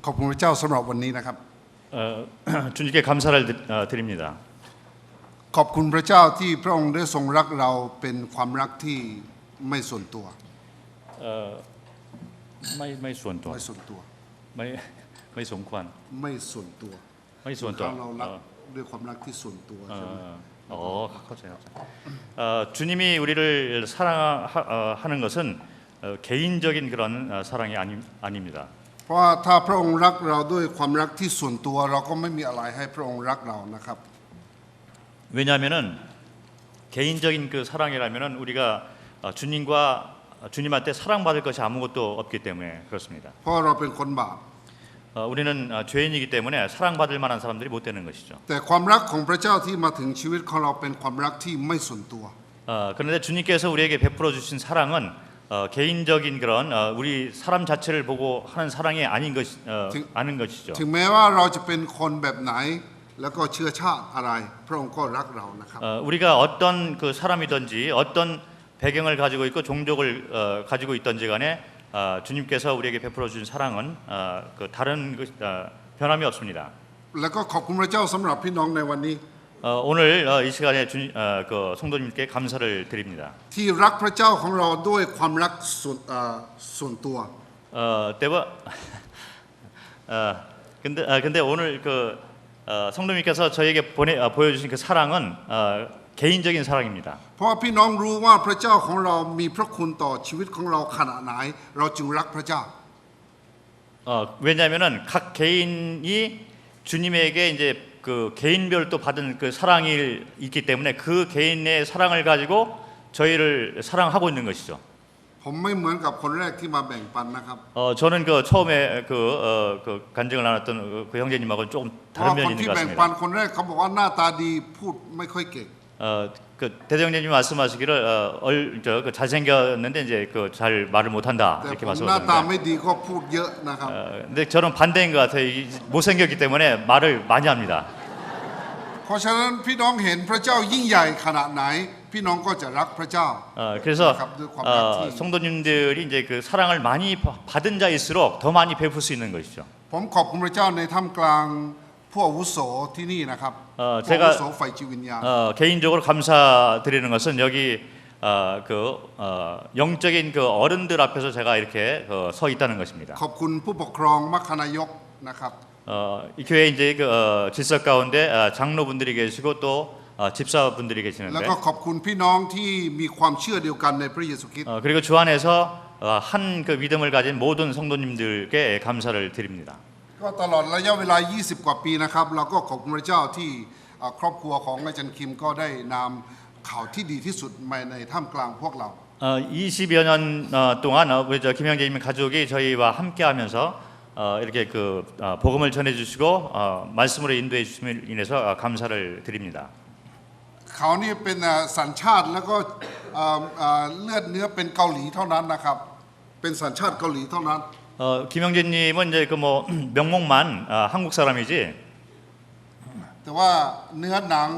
ขอบคุณพระเจ้าสำหรับวันนี้นะครับ 주님께 감사를 드립니다. ขอบคุณพระเจ้าที่พระองค์ได้ทรงรักเราเป็นความรักที่ไม่ส่วนตัว ไม่ส่วนตัว ไม่ส่วนตัว ไม่สมควร ไม่ส่วนตัว ไม่ส่วนตัว เรารักด้วยความรักที่ส่วนตัวใช่ไหม เข้าใจ. 주님이 우리를 사랑하는 것은 개인적인 그런 사랑이 아닙니다. เพราะว่าถ้าพระองค์รักเราด้วยความรักที่ส่วนตัวเราก็ไม่มีอะไรให้พระองค์รักเรานะครับ 왜냐하면은 개인적인 그 사랑이라면은 우리가 주님한테 사랑받을 것이 아무것도 없기 때문에 그렇습니다. เพราะเราเป็นคนบาป 우리는 죄인이기 때문에 사랑받을 만한 사람들이 못 되는 것이죠. แต่ความรักของพระเจ้าที่มาถึงชีวิตของเราเป็นความรักที่ไม่ส่วนตัว 그런데 주님께서 우리에게 베풀어 주신 사랑은 개인적인 그런 우리 사람 자체를 보고 하는 사랑이 아닌 것이죠. ถึงแม้ว่าเราจะเป็นคนแบบไหนแล้วก็เชื้อชาติอะไรพระองค์ก็รักเรานะครับ 우리가 어떤 그 사람이든지 어떤 배경을 가지고 있고 종족을 가지고 있든지 간에 주님께서 우리에게 베풀어 주신 사랑은 그 다른 변함이 없습니다. แล้วก็ขอบคุณพระเจ้าสำหรับพี่น้องในวันนี้ 오늘 이 시간에 그 성도님께 감사를 드립니다. ที่รักพระเจ้าของเราด้วยความรักส่วนตัว 때와 근데 오늘 그 성도님께서 저에게 보여주신 그 사랑은 개인적인 사랑입니다. เพราะว่าพี่น้องรู้ว่าพระเจ้าของเรามีพระคุณต่อชีวิตของเราขนาดไหนเราจึงรักพระเจ้า 왜냐하면은 각 개인이 주님에게 이제 그 개인별로 또 받은 그 사랑이 있기 때문에 그 개인의 사랑을 가지고 저희를 사랑하고 있는 것이죠. ผมไม่เหมือนกับคนแรกที่มาแบ่งปันนะครับ 저는 그 처음에 그 간증을 나눴던 그 형제님하고는 조금 เพราะ 다른 คน 면이 ที่ 있는 것 แบ่งปัน 같습니다. คนแรกเขาบอกว่าหน้าตาดีพูดไม่ค่อยเก่ง 그 대장님이 말씀하시기를 그 잘생겼는데 이제 그 잘 말을 못한다 แต่ 이렇게 ผมหน้าตา 말씀하셨는데 ไม่ดีก็พูดเยอะนะครับ 근데 저는 반대인 것 같아요. 못생겼기 때문에 말을 많이 합니다. เพราะฉะนั้นพี่น้องเห็นพระเจ้ายิ่งใหญ่ขนาดไหนพี่น้องก็จะรักพระเจ้า 그래서 성도님들이 이제 그 사랑을 많이 받은 자일수록 더 많이 베풀 수 있는 것이죠. ผมขอบคุณพระเจ้าในท่ามกลางผู้อาวุโสที่นี่นะครับผู้ 제가 อาวุโสฝ่ายจิตวิญญาณ 개인적으로 감사드리는 것은 여기 영적인 그 어른들 앞에서 제가 이렇게 서 있다는 것입니다. ขอบคุณผู้ปกครองมัคคณายกนะครับ 이 교회 이제 그 질서 가운데 장로분들이 계시고 또 집사분들이 แล้ว 계시는데 ก็ขอบคุณพี่น้องที่มีความเชื่อเดียวกันในพระเยซูคริสต์ 그리고 주 안에서 한 그 믿음을 가진 모든 성도님들께 감사를 드립니다. ก็ตลอดระยะเวลา20กว่าปีนะครับเราก็ขอบคุณพระเจ้าที่ครอบครัวของอาจารย์คิมก็ได้นำข่าวที่ดีที่สุดมาในท่ามกลางพวกเรา 20여 년 동안 우리 저 김영재님 가족이 저희와 함께하면서 이렇게 그 복음을 전해주시고 말씀으로 인도해 주심을 인해서 감사를 드립니다. เขานี่เป็นสัญชาติแล้วก็เลือดเนื้อเป็นเกาหลีเท่านั้นนะครับเป็นสัญชาติเกาหลีเท่านั้น 김영재님은 이제 그 뭐 명목만 한국 사람이지. แต่ว่าเนื้อหนัง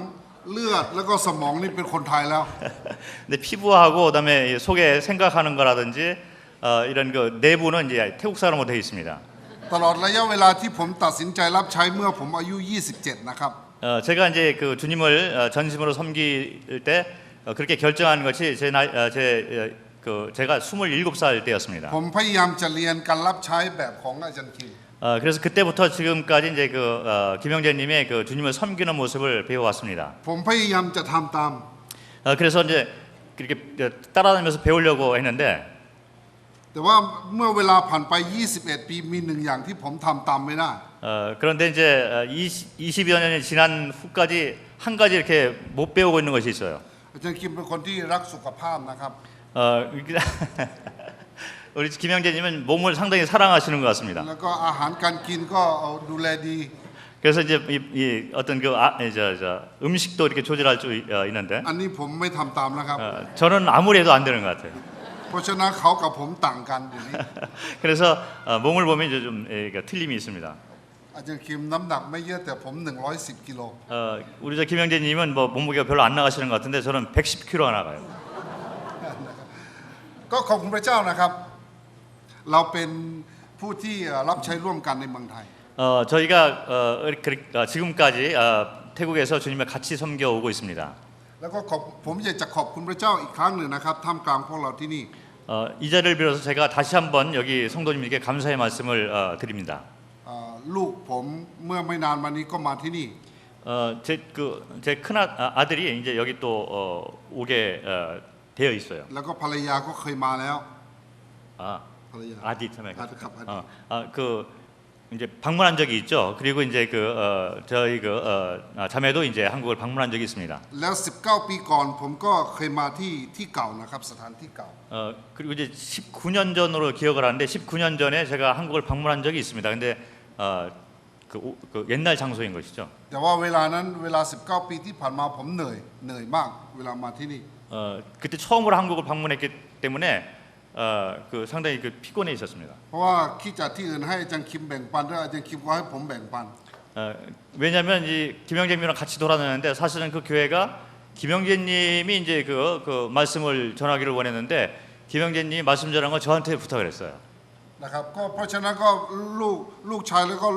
เลือดแล้วก็สมองนี่เป็นคนไทยแล้ว 근데 피부하고 그다음에 속에 생각하는 거라든지 이런 그 내부는 이제 태국 사람으로 되어 있습니다. ตลอดระยะเวลาที่ผมตัดสินใจรับใช้เมื่อผมอายุ27นะครับ 제가 이제 그 주님을 전심으로 섬길 때 그렇게 결정한 것이 제가 27살 때였습니다. ผมพยายามจะเรียนการรับใช้แบบของอาจารย์คิม 그래서 그때부터 지금까지 이제 그 김영재님의 그 주님을 섬기는 모습을 배워왔습니다. ผมพยายามจะทำตาม 그래서 이제 그렇게 따라다니면서 배우려고 했는데 แต่ว่าเมื่อเวลาผ่านไป21ปีมีหนึ่งอย่างที่ผมทำตามไม่ได้ 그런데 이제 20여 년이 지난 후까지 한 가지 이렇게 못 배우고 있는 것이 있어요. อาจารย์คิมเป็นคนที่รักสุขภาพนะครับ 우리 김영재님은 몸을 상당히 사랑하시는 것 같습니다. แล้วก็อาหารการกินก็ดูแลดี 그래서 이제 이 어떤 그 음식도 이렇게 조절할 수 있는데 อันนี้ผมไม่ทำตามนะครับ 저는 아무리 해도 안 되는 것 같아요. เพราะฉะนั้นเขากับผมต่างกันอยู่นี่ 그래서 몸을 보면 이제 좀 틀림이 있습니다. อาจารย์คิมน้ำหนักไม่เยอะแต่ผม110กิโล 우리 저 김영재님은 뭐 몸무게가 별로 안 나가시는 것 같은데 저는 110kg 나가요. ก็ขอบคุณพระเจ้านะครับ เราเป็น ผู้ที่รับใช้ร่วมกันในเมืองไทย 저희가 지금까지 태국에서 주님을 같이 섬겨오고 있습니다. แล้วก็ผมอยากจะขอบคุณพระเจ้าอีกครั้งหนึ่งนะครับท่ามกลางพวกเราที่นี่ 이 자리를 빌어서 제가 다시 한번 여기 성도님에게 감사의 말씀을 드립니다. ลูกผมเมื่อไม่นานมานี้ก็มาที่นี่ 제 큰 아들이 이제 여기 또 오게 되어 있어요. แล้วก็ภรรยาก็เคยมาแล้ว ภรรยา 아디 참여.ครับอาดิต 그 이제 방문한 적이 있죠. 그리고 이제 저희 자매도 이제 한국을 방문한 적이 있습니다. แล้ว19 ปีก่อนผมก็เคยมาที่เก่านะครับสถานที่เก่า 그리고 이제 19년 전으로 기억을 하는데 19년 전에 제가 한국을 방문한 적이 있습니다. 근데 그 옛날 장소인 것이죠. แต่ว่าเวลานั้นเวลา19 ปีที่ผ่านมาผมเหนื่อยมากเวลามาที่นี่ 그때 처음으로 한국을 방문했기 때문에 상당히 피곤해 있었습니다. เพราะว่าคิดจากที่อื่นให้อาจารย์คิมแบ่งปันแล้วอาจารย์คิมก็ให้ผมแบ่งปัน 왜냐하면 이 김영재님이랑 같이 돌아다녔는데 사실은 그 교회가 김영재님이 이제 그 말씀을 전하기를 원했는데 김영재님이 말씀 전한 거 저한테 부탁을 했어요. นะครับก็เพราะฉะนั้นก็ลูกชายแล้วก็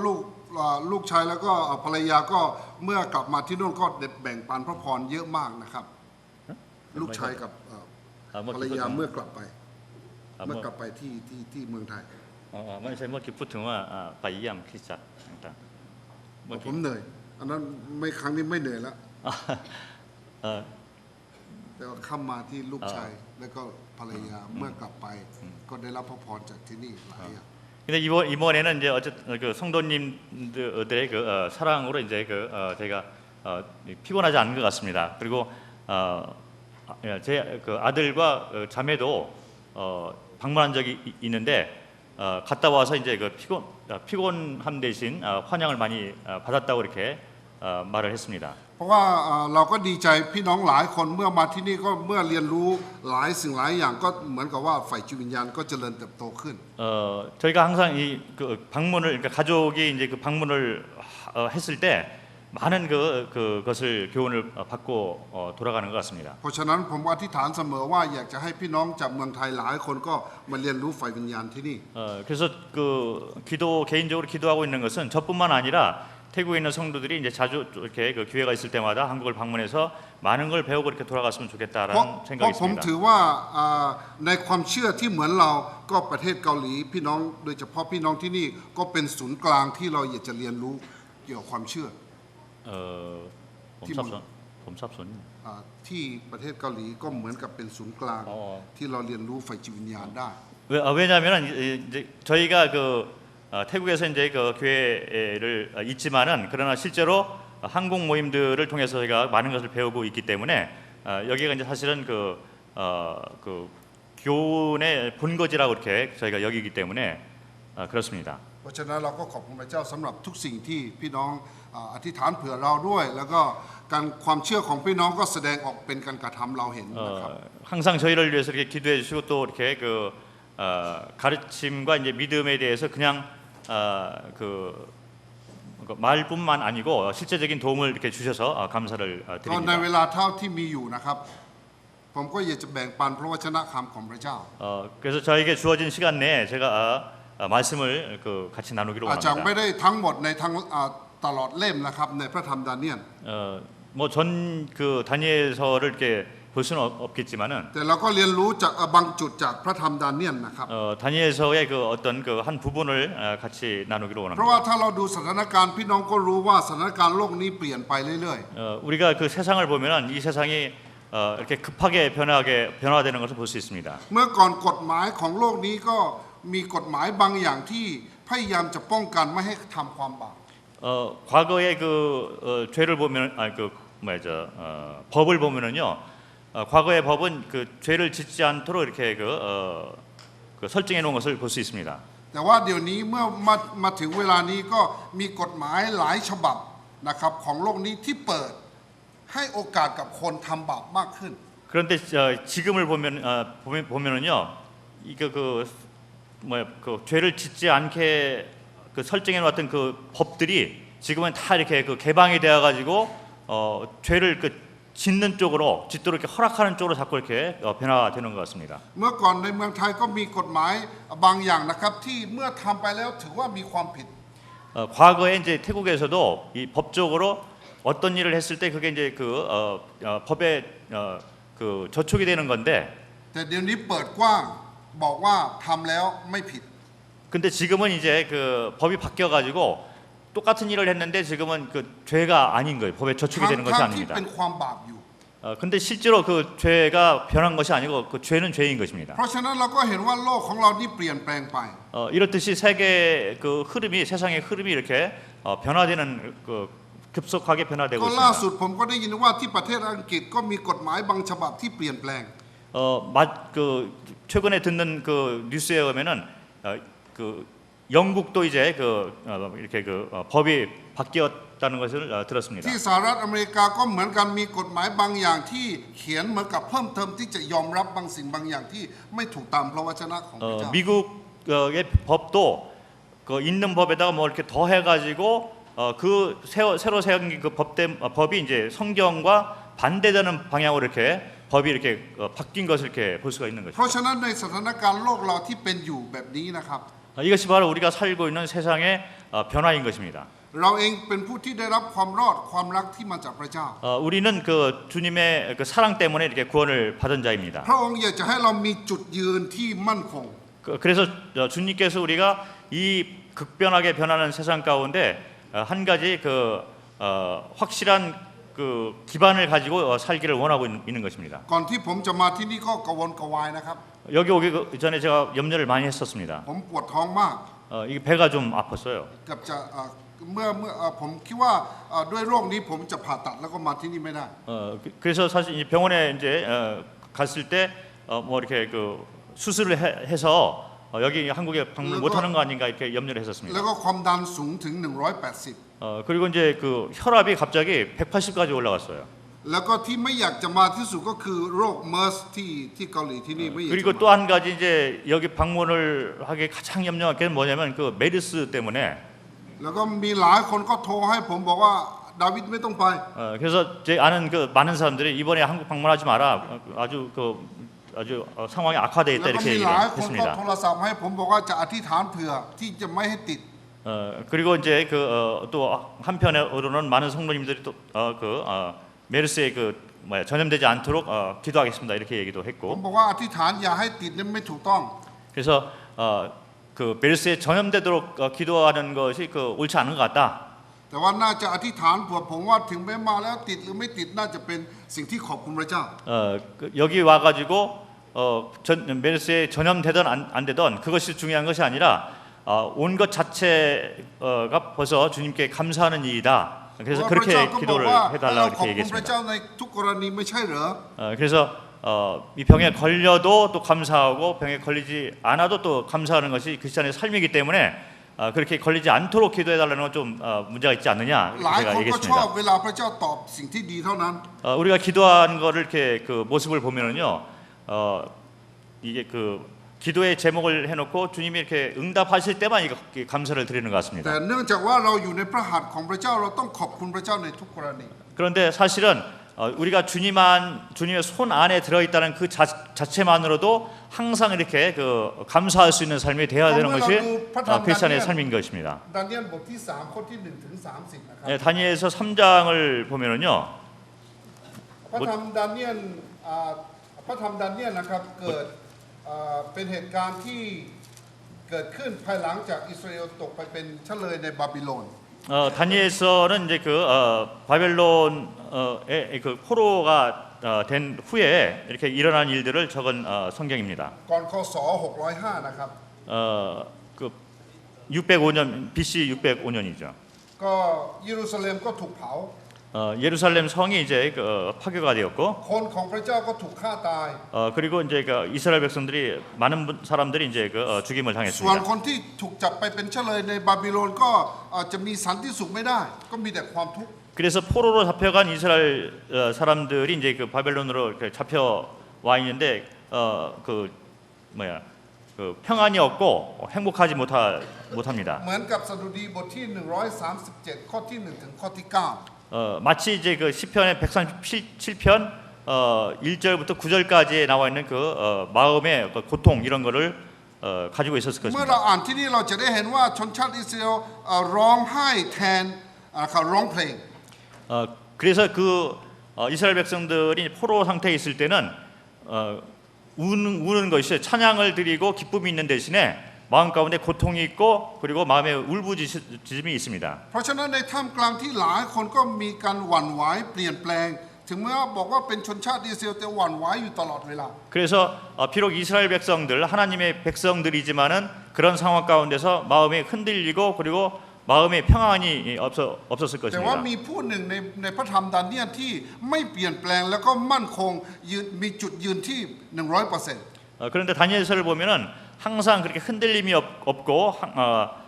ลูกชายแล้วก็ภรรยาก็เมื่อกลับมาที่นู่นก็แบ่งปันพระพรเยอะมากนะครับลูกชายกับภรรยาเมื่อกลับไปที่เมืองไทย ไม่ใช่เมื่อกี้พูดถึงว่าไปเยี่ยมคริสตจักรต่าง ผมเหนื่อยอันนั้นไม่ครั้งนี้ไม่เหนื่อยแล้วแต่ว่าเข้ามาที่ลูกชายแล้วก็ภรรยาเมื่อกลับไปก็ได้รับพระพรจากที่นี่หลายอย่าง 근데 이번에는 이제 어쨌든 성도님들의 사랑으로 이제 제가 피곤하지 않은 것 같습니다. 그리고 제 아들과 자매도 방문한 적이 있는데 갔다 와서 이제 피곤함 대신 환영을 많이 받았다고 이렇게 말을 했습니다. เพราะว่าเราก็ดีใจพี่น้องหลายคนเมื่อมาที่นี่ก็เมื่อเรียนรู้หลายสิ่งหลายอย่างก็เหมือนกับว่าฝ่ายจิตวิญญาณก็เจริญเติบโตขึ้น 저희가 항상 이 방문을 그러니까 가족이 이제 그 방문을 했을 때 많은 그것을 교훈을 받고 돌아가는 것 같습니다. เพราะฉะนั้นผมอธิษฐานเสมอว่าอยากจะให้พี่น้องจากเมืองไทยหลายคนก็มาเรียนรู้ฝ่ายวิญญาณที่นี่ 그래서 개인적으로 기도하고 있는 것은 저뿐만 아니라 태국에 있는 성도들이 이제 자주 이렇게 기회가 있을 때마다 한국을 방문해서 많은 걸 배우고 이렇게 돌아갔으면 เพ 좋겠다라는 ราะ 생각이 ผม 있습니다. ถือว่าในความเชื่อที่เหมือนเราก็ประเทศเกาหลีพี่น้องโดยเฉพาะพี่น้องที่นี่ก็เป็นศูนย์กลางที่เราอยากจะเรียนรู้เกี่ยวกับความเชื่อ 범삽손. ที่ประเทศเกาหลีก็เหมือนกับเป็นศูนย์กลางที่เราเรียนรู้ฝ่ายจิตวิญญาณได้ 왜냐하면 이제 저희가 태국에서 이제 교회를 있지만은 그러나 실제로 한국 모임들을 통해서 저희가 많은 것을 배우고 있기 때문에 여기가 이제 사실은 교훈의 본거지라고 이렇게 저희가 여기기 때문에 그렇습니다. เพราะฉะนั้นเราก็ขอบคุณพระเจ้าสำหรับทุกสิ่งที่พี่น้องอธิษฐานเผื่อเราด้วยแล้วก็การความเชื่อของพี่น้องก็แสดงออกเป็นการกระทำเราเห็นนะครับ 항상 저희를 위해서 이렇게 기도해 주시고 또 이렇게 가르침과 이제 믿음에 대해서 그냥 말뿐만 아니고 실제적인 도움을 이렇게 주셔서 감사를 ก็ในเว 드립니다. ลาเท่าที่มีอยู่นะครับผมก็อยากจะแบ่งปันพระวจนะคำของพระเจ้า 그래서 저에게 주어진 시간 내에 제가 말씀을 같이 나누기로 อาจจะไม่ 원합니다. ได้ทั้งหมดในทั้งตลอดเล่มนะครับในพระธรรมดาเนียล 뭐전 다니엘서를 이렇게 볼 수는 없겠지만은 แต่เราก็เรียนรู้จากบางจุดจากพระธรรมดาเนียลนะครับ 다니엘서의 어떤 한 부분을 같이 나누기로 เพราะว่า 원합니다. ถ้าเราดูสถานการณ์พี่น้องก็รู้ว่าสถานการณ์โลกนี้เปลี่ยนไปเรื่อย 우리가 세상을 보면은 이 세상이 이렇게 급하게 변화되는 것을 볼 수 있습니다. ๆเมื่อก่อนกฎหมายของโลกนี้ก็มีกฎหมายบางอย่างที่พยายามจะป้องกันไม่ให้ทำความบาป 과거의 죄를 보면 법을 보면은요. 과거의 법은 죄를 짓지 않도록 이렇게 설정해 놓은 것을 볼 수 있습니다. แต่ว่าเดี๋ยวนี้เมื่อมาถึงเวลานี้ก็มีกฎหมายหลายฉบับนะครับของโลกนี้ที่เปิดให้โอกาสกับคนทำบาปมากขึ้น 그런데 지금을 보면은요. 이거 죄를 짓지 않게 설정해 놓았던 법들이 지금은 다 이렇게 개방이 되어 가지고 죄를 짓는 쪽으로 짓도록 이렇게 허락하는 쪽으로 자꾸 이렇게 변화되는 것 같습니다. เมื่อก่อนในเมืองไทยก็มีกฎหมายบางอย่างนะครับที่เมื่อทำไปแล้วถือว่ามีความผิด 과거에 이제 태국에서도 이 법적으로 어떤 일을 했을 때 그게 이제 법에 그 저촉이 되는 건데 แต่เดี๋ยวนี้เปิดกว้างบอกว่าทำแล้วไม่ผิด 근데 지금은 이제 그 법이 바뀌어 가지고 똑같은 일을 했는데 지금은 그 죄가 아닌 거예요. 법에 저촉이 ทั้ง 되는 것이 ทั้งที่ 아닙니다. เป็นความบาปอยู่ 근데 실제로 그 죄가 변한 것이 아니고 그 죄는 죄인 것입니다. เพราะฉะนั้นเราก็เห็นว่าโลกของเรานี่เปลี่ยนแปลงไป 이렇듯이 세계 그 흐름이 세상의 흐름이 이렇게 변화되는 그 급속하게 변화되고 ก็ล่า 있습니다. สุดผมก็ได้ยินว่าที่ประเทศอังกฤษก็มีกฎหมายบางฉบับที่เปลี่ยนแปลง 그 최근에 듣는 그 뉴스에 보면은 그 영국도 이제 이렇게 법이 바뀌었다는 것을 들었습니다. ที่สหรัฐอเมริกาก็เหมือนกันมีกฎหมายบางอย่างที่เขียนเหมือนกับเพิ่มเติมที่จะยอมรับบางสิ่งบางอย่างที่ไม่ถูกตามพระวจนะของพระเจ้า 미국의 법도 그 있는 법에다가 뭐 이렇게 더해가지고 그 새로 세운 그 법이 이제 성경과 반대되는 방향으로 이렇게 법이 이렇게 바뀐 것을 이렇게 볼 수가 있는 เพ 것입니다. ราะฉะนั้นในสถานการณ์โลกเราที่เป็นอยู่แบบนี้นะครับ 이것이 바로 우리가 살고 있는 세상의 변화인 것입니다. เราเองเป็นผู้ที่ได้รับความรอดความรักที่มาจากพระเจ้า 우리는 그 주님의 그 사랑 때문에 이렇게 구원을 받은 자입니다. พระองค์อยากจะให้เรามีจุดยืนที่มั่นคง 그래서 주님께서 우리가 이 극변하게 변하는 세상 가운데 한 가지 확실한 그 기반을 가지고 살기를 원하고 있는 것입니다. ก่อนที่ผมจะมาที่นี่ก็กระวนกระวายนะครับ 여기 오기 전에 제가 염려를 많이 했었습니다. ผมปวดท้องมาก 이게 배가 좀 아팠어요. เกับจะเมื่อผมคิดว่าด้วยโรคนี้ผมจะผ่าตัดแล้วก็มาที่นี่ไม่ได้ 그래서 사실 이 병원에 이제 갔을 때 뭐 이렇게 그 수술을 해서 여기 한국에 방문 못하는 거 아닌가 이렇게 염려를 แล้ว 했었습니다. ก็ความดันสูงถึง 180 그리고 이제 그 혈압이 갑자기 180까지 올라갔어요. แล้วก็ที่ไม่อยากจะมาที่สุดก็คือโรคเมอร์สที่เกาหลีที่นี่ไม่อยากจะ 그리고 มา 또 한 가지 이제 여기 방문을 하기 가장 염려한 게 뭐냐면 그 메르스 때문에 แล้วก็มีหลายคนก็โทรให้ผมบอกว่าดาวิดไม่ต้องไป 그래서 제 아는 그 많은 사람들이 이번에 한국 방문하지 마라. 아주 상황이 악화돼 แล้ว 있다 ก็ 이렇게 มี 얘기를 หลายคนก็ 했습니다. โทรศัพท์ให้ผมบอกว่าจะอธิษฐานเผื่อที่จะไม่ให้ติด 그리고 이제 또 한편으로는 많은 성도님들이 또 메르스에 전염되지 않도록 기도하겠습니다 이렇게 얘기도 ผม 했고 บอกว่าอธิษฐานอย่าให้ติดนี่ไม่ถูกต้อง 그래서 그 메르스에 전염되도록 기도하는 것이 옳지 않은 것 같다. แต่ว่าน่าจะอธิษฐานเผื่อผมว่าถึงแม้มาแล้วติดหรือไม่ติดน่าจะเป็นสิ่งที่ขอบคุณพระเจ้า 여기 와가지고 메르스에 전염되든 안 되든 그것이 중요한 것이 아니라 온 것 자체가 벌써 주님께 감사하는 일이다. เพ 그래서 ราะพระ 그렇게 เจ้าก็บอก 기도를 ว่าให้เรา 해달라고 ขอบ 이렇게 คุณพระเจ้า 얘기했습니다. ในทุกกรณีไม่ใช่เหรอ 그래서 이 병에 걸려도 또 감사하고 병에 걸리지 않아도 또 감사하는 것이 크리스찬의 삶이기 때문에 그렇게 걸리지 않도록 기도해달라는 건 좀 문제가 있지 않느냐 หลาย 제가 คนก็ชอบ 얘기했습니다. เวลาพระเจ้าตอบสิ่งที่ดีเท่านั้น 우리가 기도하는 거를 이렇게 그 모습을 보면은요, 이게 그 기도의 제목을 해놓고 주님이 이렇게 응답하실 때만 이렇게 감사를 드리는 것 แต่ 같습니다. เนื่องจากว่าเราอยู่ในพระหัตถ์ของพระเจ้าเราต้องขอบคุณพระเจ้าในทุกกรณี 그런데 사실은 우리가 주님의 손 안에 들어있다는 그 자체만으로도 항상 이렇게 감사할 수 있는 삶이 되어야 되는 것이 크리스찬의 삶인 것입니다. ดาเนียลบทที่3ข้อที่1ถึง30นะครับ 네, 다니엘서 3장을 보면은요, พระธรรมดาเนียลนะครับเกิดเป็นเหตุการณ์ที่เกิดขึ้นภายหลังจากอิสราเอลตกไปเป็นเฉลยในบาบิโลน 다니엘서는 이제 바벨론의 그 포로가 된 후에 이렇게 일어난 일들을 적은 성경입니다. ก่อนคศ605นะครับ 그 605년 BC 605년이죠. ก็เยรูซาเล็มก็ถูกเผา 예루살렘 성이 이제 파괴가 되었고, คนของพระเจ้าก็ถูกฆ่าตาย 그리고 이제 이스라엘 백성들이 많은 사람들이 이제 죽임을 ส่วน 당했습니다. คนที่ถูกจับไปเป็นเฉลยในบาบิโลนก็จะมีสันติสุขไม่ได้ ก็มีแต่ความทุกข์ 그래서 포로로 잡혀간 이스라엘 사람들이 이제 그 바벨론으로 이렇게 잡혀와 있는데 평안이 없고 행복하지 못합니다. เหมือนกับสดุดีบทที่137ข้อที่1ถึงข้อที่9 마치 이제 그 시편의 137편 1절부터 9절까지에 나와 있는 그 마음의 그 고통 이런 거를 가지고 있었을 เมื่อเรา 것입니다. อ่านที่นี่เราจะได้เห็นว่าชนชาติอิสราเอลร้องไห้แทนเขาร้องเพลง 그래서 그 이스라엘 백성들이 포로 상태에 있을 때는 우는 것이 찬양을 드리고 기쁨이 있는 대신에 마음 가운데 고통이 있고 그리고 마음에 울부짖음이 있습니다. เพราะฉะนั้นในท่ามกลางที่หลายคนก็มีการหวั่นไหวเปลี่ยนแปลง ถึงแม้ว่าบอกว่าเป็นชนชาติอิสราเอลแต่หวั่นไหวอยู่ตลอดเวลา 그래서 비록 이스라엘 백성들 하나님의 백성들이지만은 그런 상황 가운데서 마음이 흔들리고 그리고 마음의 평안이 없었을 แต่ว่า 것입니다. มีผู้หนึ่งในพระธรรมดาเนียลที่ไม่เปลี่ยนแปลงแล้วก็มั่นคงมีจุดยืนที่ 100% 그런데 다니엘서를 보면은 항상 그렇게 흔들림이 없고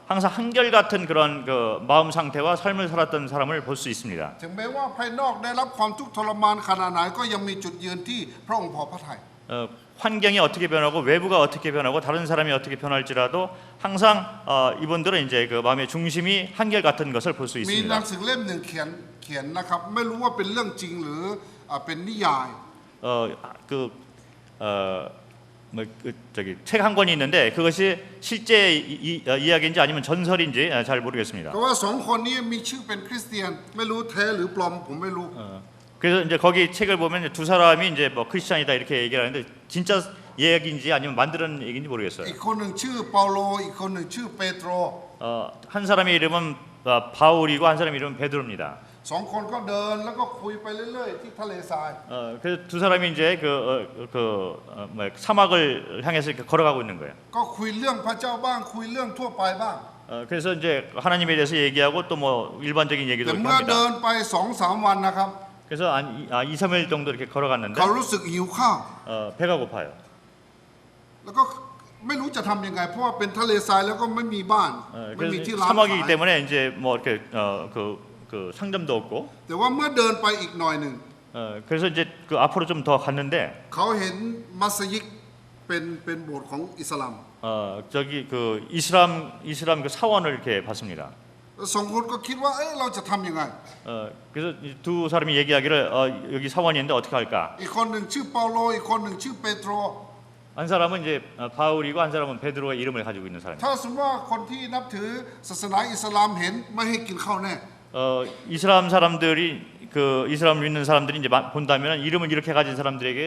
항상 한결같은 그런 그 마음 상태와 삶을 살았던 사람을 볼 수 있습니다. ถึงแม้ว่าภายนอกได้รับความทุกข์ทรมานขนาดไหนก็ยังมีจุดยืนที่พระองค์พอพระทัย 환경이 어떻게 변하고 외부가 어떻게 변하고 다른 사람이 어떻게 변할지라도 항상 이분들은 이제 그 마음의 중심이 한결같은 것을 볼 수 มีหนั 있습니다. งสือเล่มหนึ่งเขียนนะครับไม่รู้ว่าเป็นเรื่องจริงหรือเป็นนิยาย 책 한 권이 있는데 그것이 실제 이야기인지 아니면 전설인지 잘 모르겠습니다. ก็ว่าสองคนนี้มีชื่อเป็นคริสเตียนไม่รู้แท้หรือปลอมผมไม่รู้ 그래서 이제 거기 책을 보면 두 사람이 이제 뭐 크리스찬이다 이렇게 얘기를 하는데 진짜 얘기인지 아니면 만드는 얘기인지 모르겠어요. อีกคนหนึ่งชื่อเปาโลอีกคนหนึ่งชื่อเปโตร 한 사람의 이름은 바울이고 한 사람의 이름은 베드로입니다. สองคนก็เดินแล้วก็คุยไปเรื่อยๆที่ทะเลทราย 그래서 두 사람이 이제 사막을 향해서 이렇게 걸어가고 있는 거예요. ก็คุยเรื่องพระเจ้าบ้างคุยเรื่องทั่วไปบ้าง 그래서 이제 하나님에 대해서 얘기하고 또 뭐 일반적인 얘기도 แต่ 이렇게 เมื่อเดิน 합니다. ไป 2-3 วันนะครับ 그래서 한 2, 3일 정도 이렇게 걸어갔는데 เขารู้สึกหิวข้าว 배가 고파요. แล้วก็ไม่รู้จะทำยังไงเพราะว่าเป็นทะเลทรายแล้วก็ไม่มีบ้านไม่มี 그래서 ที่ร้าน 사막이기 ขาย 때문에 이제 뭐 이렇게 그 상점도 없고 แต่ว่าเมื่อเดินไปอีกหน่อยหนึ่ง 그래서 이제 그 앞으로 좀 더 갔는데 เขาเห็นมัสยิดเป็นโบสถ์ของอิสลาม 저기 그 이슬람 그 사원을 이렇게 봤습니다. สองคนก็คิดว่าเอ๊ะเราจะทำยังไง 그래서 두 사람이 얘기하기를 여기 사원이 있는데 어떻게 할까? อีกคนหนึ่งชื่อเปาโลอีกคนหนึ่งชื่อเปโตร 한 사람은 이제 바울이고 한 사람은 베드로의 이름을 가지고 있는 사람입니다. ถ้าสมมติว่าคนที่นับถือศาสนาอิสลามเห็นไม่ให้กินข้าวแน่ 이슬람 사람들이 그 이슬람을 믿는 사람들이 이제 본다면 이름을 이렇게 가진 사람들에게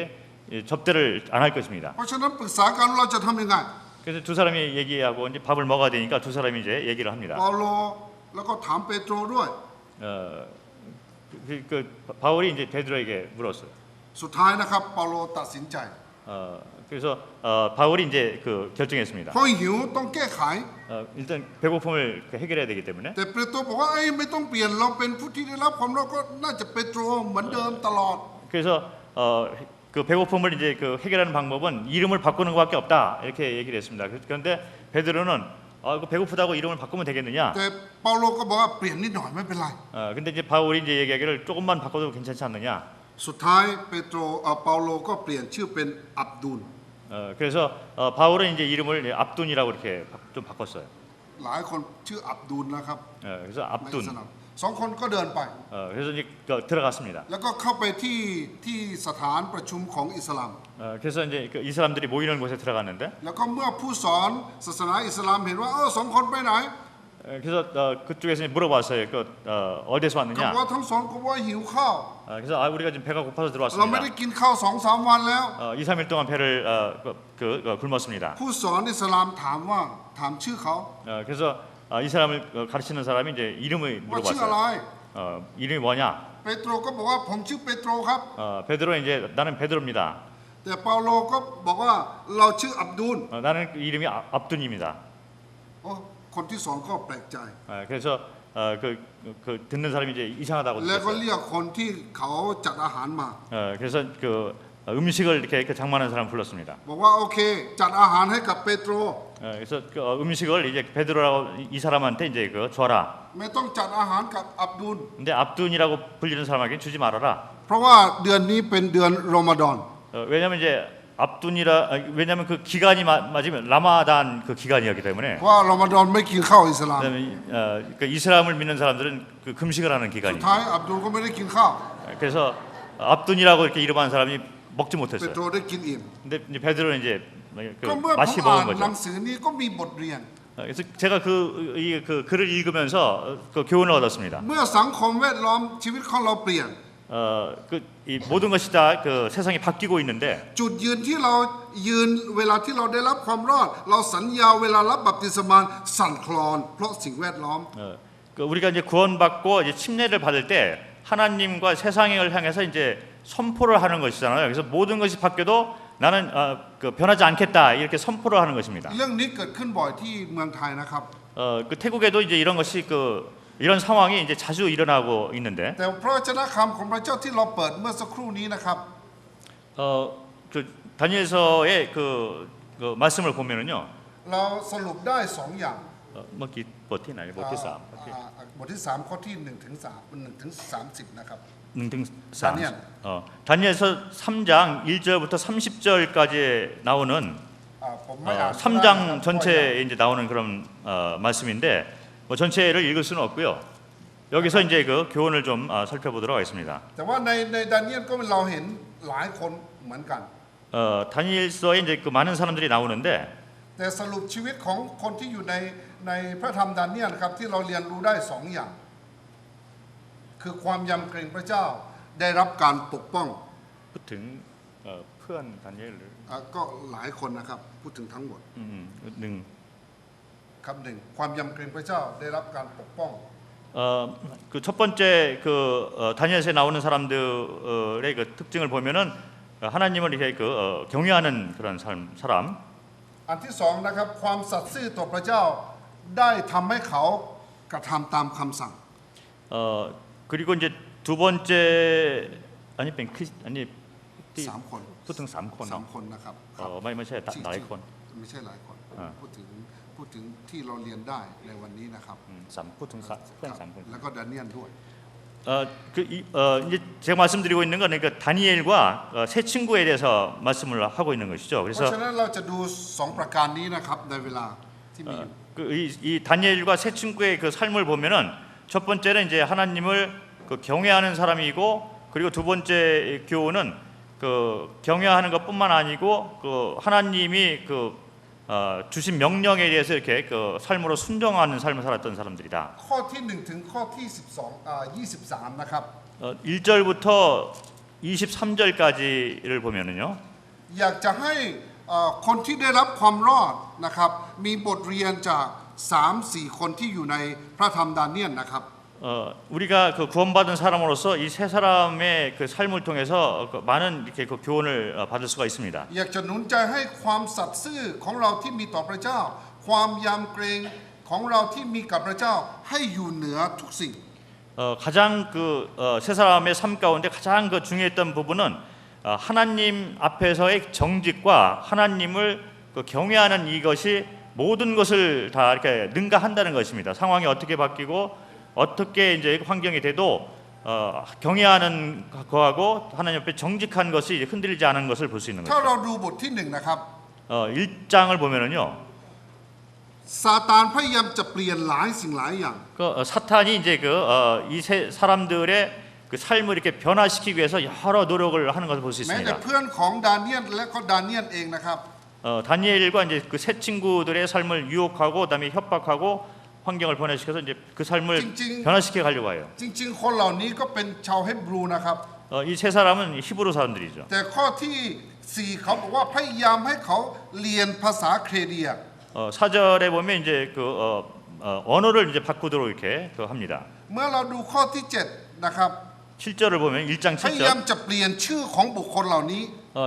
접대를 안 할 것입니다. เพราะฉะนั้นปรึกษากันเราจะทำยังไง 그래서 두 사람이 얘기하고 이제 밥을 먹어야 되니까 두 사람이 이제 얘기를 합니다. เปาโลแล้วก็ถามเปโตรด้วย 그 바울이 이제 베드로에게 물었어요. สุดท้ายนะครับเปาโลตัดสินใจ 그래서 바울이 이제 그 결정했습니다. เพราะหิวต้องแก้ไข 일단 배고픔을 해결해야 되기 때문에 แต่เปโตรบอกว่าเอ้ยไม่ต้องเปลี่ยนเราเป็นผู้ที่ได้รับความรอดก็น่าจะเปโตรเหมือนเดิมตลอด 그래서 그 배고픔을 이제 그 해결하는 방법은 이름을 바꾸는 것밖에 없다 이렇게 얘기를 했습니다. 그런데 베드로는 그 배고프다고 이름을 바꾸면 되겠느냐? แต่เปาโลก็บอกว่าเปลี่ยนนิดหน่อยไม่เป็นไร 근데 이제 바울이 이제 얘기하기를 조금만 바꿔도 괜찮지 않느냐? สุดท้ายเปโตรเปาโลก็เปลี่ยนชื่อเป็นอับดุล 그래서 바울은 이제 이름을 압둔이라고 이렇게 좀 바꿨어요. หลายคนชื่ออับดุลนะครับ 그래서 ในอิ 압둔. สลามสองคนก็เดินไป 그래서 이제 들어갔습니다. แล้วก็เข้าไปที่สถานประชุมของอิสลาม 그래서 이제 그 이 사람들이 모이는 곳에 들어갔는데 แล้วก็เมื่อผู้สอนศาสนาอิสลามเห็นว่าสองคนไปไหน 그래서 그쪽에서 물어봤어요. 어디서 เขาบ 왔느냐? อกว่าทั้งสองคนว่าหิวข้าว 그래서 우리가 지금 배가 고파서 เราไม่ได้ 들어왔습니다. กินข้าว2-3 วันแล้ว 2, 3일 동안 배를 굶었습니다. ผู้สอนอิสลามถามชื่อเขา 그래서 이 사람을 가르치는 사람이 이제 이름을 ว่าชื่ออะไร 물어봤어요. 이름이 뭐냐? เปโตรก็บอกว่าผมชื่อเปโตรครับ 베드로 이제 나는 베드로입니다. แต่เปาโลก็บอกว่าเราชื่ออับดุล 나는 이름이 압둔입니다. คนที่สองก็แปลกใจ 그래서 그 듣는 사람이 이제 이상하다고 แล้วก็ 느꼈어요. เรียกคนที่เขาจัดอาหารมา 그래서 그 음식을 이렇게 장만하는 사람 불렀습니다. บอกว่าโอเคจัดอาหารให้กับเปโตร 그래서 그 음식을 이제 베드로라고 이 사람한테 이제 그 줘라. ไม่ต้องจัดอาหารกับอับดุล 근데 압둔이라고 불리는 사람에게 주지 말아라. เพราะว่าเดือนนี้เป็นเดือนรอมฎอน 왜냐하면 이제 압둔이라 왜냐하면 그 기간이 맞으면 라마단 그 기간이었기 때문에 เพราะว่ารอมฎอนไม่กินข้าวอิสลาม 그다음에 그 이슬람을 믿는 사람들은 그 금식을 하는 สุด 기간입니다. ท้ายอับดุลก็ไม่ได้กินข้าว 그래서 압둔이라고 이렇게 이름한 사람이 먹지 เป 못했어요. โตรได้กินอิ่ม 근데 이제 베드로는 이제 그 ก็เมื่อผม 맛이 อ่าน 먹은 หนัง 거죠. สือนี้ก็มีบทเรียน 그래서 제가 그 글을 읽으면서 그 교훈을 얻었습니다. เมื่อสังคมแวดล้อมชีวิตของเราเปลี่ยน 이 모든 것이 다 그 세상이 바뀌고 있는데 จุดยืนที่เรายืนเวลาที่เราได้รับความรอด เราสัญญาเวลารับบัพติศมาสั่นคลอนเพราะสิ่งแวดล้อม 그 우리가 이제 구원받고 이제 침례를 받을 때 하나님과 세상을 향해서 이제 선포를 하는 것이잖아요. 그래서 모든 것이 바뀌어도 나는 그 변하지 않겠다 이렇게 선포를 하는 것입니다. เรื่องนี้เกิดขึ้นบ่อยที่เมืองไทยนะครับ 그 태국에도 이제 이런 것이 이런 상황이 이제 자주 일어나고 있는데 แต่พระวจนะคำของพระเจ้าที่เราเปิดเมื่อสักครู่นี้นะครับ 그 다니엘서의 그 말씀을 보면은요. เราสรุปได้สองอย่าง 뭐기 버티 나요? 버티 쌈. บทที่3ข้อที่1ถึง30นะครับ 능등 다니엘. 다니엘서 3장 1절부터 30절까지 나오는 ผมไม่อ่าน 3장 전체에 이제 나오는 그런 말씀인데 뭐 전체를 읽을 수는 없고요. 여기서 이제 그 교훈을 좀 살펴보도록 하겠습니다. แต่ว่าในดาเนียลก็เราเห็นหลายคนเหมือนกัน 다니엘서에 이제 그 많은 사람들이 나오는데 แต่สรุปชีวิตของคนที่อยู่ในพระธรรมดาเนียลนะครับที่เราเรียนรู้ได้สองอย่าง คือความยำเกรงพระเจ้าได้รับการปกป้อง พูดถึงเพื่อน다니엘을 ก็หลายคนนะครับพูดถึงทั้งหมด หนึ่ง ครับหนึ่งความยำเกรงพระเจ้าได้รับการปกป้อง 그 첫 번째 그 다니엘서에 나오는 사람들의 그 특징을 보면은 하나님을 이렇게 경외하는 그런 사람. อันที่สองนะครับความสัตย์ซื่อต่อพระเจ้าได้ทำให้เขากระทำตามคำสั่ง 그리고 이제 두 번째 아니 아니 สามคน พูดถึง3คน สามคนนะครับ ไม่ใช่หลายคน ไม่ใช่หลายคนพูดถึงที่เราเรียนได้ในวันนี้นะครับ พูดถึงเพื่อน3คน แล้วก็ดาเนียลด้วย 이제 제가 말씀드리고 있는 거는 그 다니엘과 세 친구에 대해서 말씀을 하고 있는 것이죠. เพราะ 그래서 ฉะนั้นเราจะดูสองประการนี้นะครับในเวลาที่มีอยู่ 이 다니엘과 세 친구의 그 삶을 보면은 첫 번째는 이제 하나님을 그 경외하는 사람이고 그리고 두 번째 교훈은 그 경외하는 것뿐만 아니고 그 하나님이 주신 명령에 대해서 이렇게 그 삶으로 순종하는 삶을 살았던 사람들이다. ข้อที่1ถึงข้อที่23นะครับ 1절부터 23절까지를 보면은요. อยากจะให้คนที่ได้รับความรอดนะครับมีบทเรียนจาก 3-4 คนที่อยู่ในพระธรรมดาเนียลนะครับ 우리가 그 구원받은 사람으로서 이 세 사람의 그 삶을 통해서 많은 이렇게 그 교훈을 받을 수가 있습니다. อยากจะหนุนใจให้ความสัตย์ซื่อของเราที่มีต่อพระเจ้า ความยำเกรงของเราที่มีกับพระเจ้าให้อยู่เหนือทุกสิ่ง 가장 세 사람의 삶 가운데 가장 그 중요했던 부분은 하나님 앞에서의 정직과 하나님을 그 경외하는 이것이 모든 것을 다 이렇게 능가한다는 것입니다. 상황이 어떻게 바뀌고 어떻게 이제 환경이 돼도 경외하는 거하고 하나님 앞에 정직한 것이 흔들리지 않은 것을 볼 수 있는 ถ้า 거죠. เราดูบทที่1นะครับ 1장을 보면은요. ซาตานพยายามจะเปลี่ยนหลายสิ่งหลายอย่าง 그 사탄이 이제 이 세 사람들의 그 삶을 이렇게 변화시키기 위해서 여러 노력을 하는 것을 볼 수 แม้แต่ 있습니다. เพื่อนของดาเนียลและก็ดาเนียลเองนะครับ 다니엘과 이제 그 세 친구들의 삶을 유혹하고 그다음에 협박하고 환경을 변화시켜서 이제 그 삶을 변화시켜 가려고 해요. จริงๆคนเหล่านี้ก็เป็นชาวเฮบรูนะครับ 이 세 사람은 히브리 사람들이죠. แต่ข้อที่4เขาบอกว่าพยายามให้เขาเรียนภาษาเครเดีย 4절에 보면 이제 그 언어를 이제 바꾸도록 이렇게 합니다. เมื่อเราดูข้อที่7นะครับ 7절을 보면 1장 พยายาม 7절 จะเปลี่ยนชื่อของบุคคลเหล่านี้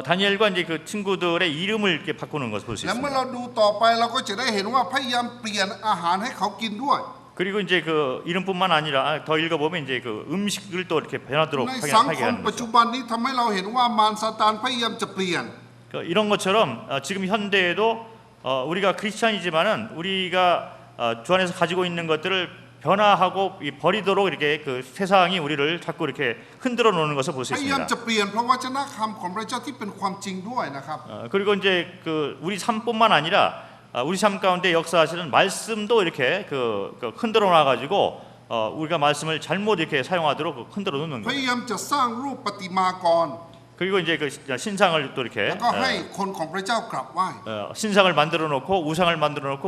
다니엘과 이제 그 친구들의 이름을 이렇게 바꾸는 것을 볼 수 และเมื่อ 있습니다. เราดูต่อไปเราก็จะได้เห็นว่าพยายามเปลี่ยนอาหารให้เขากินด้วย 그리고 이제 그 이름뿐만 아니라 더 읽어보면 이제 그 음식을 또 이렇게 변하도록 ใน 하게 สังคม 하는 ปัจจุ 거죠. บันนี้ทำให้เราเห็นว่ามารซาตานพยายามจะเปลี่ยน 이런 것처럼 지금 현대에도 우리가 크리스찬이지만은 우리가 주 안에서 가지고 있는 것들을 변화하고 버리도록 이렇게 그 세상이 우리를 자꾸 이렇게 흔들어 놓는 것을 볼 수 พยายาม 있습니다. จะเปลี่ยนเพราะวจนะคำของพระเจ้าที่เป็นความจริงด้วยนะครับ 그리고 이제 그 우리 삶뿐만 아니라 우리 삶 가운데 역사하시는 말씀도 이렇게 그 흔들어 놔 가지고 우리가 말씀을 잘못 이렇게 사용하도록 흔들어 놓는 พ 거예요. ยายามจะสร้างรูปประติมากร 그리고 이제 그 신상을 또 이렇게 แล้วก็ให้คนของพระเจ้ากราบไหว้ 신상을 만들어 놓고 우상을 만들어 놓고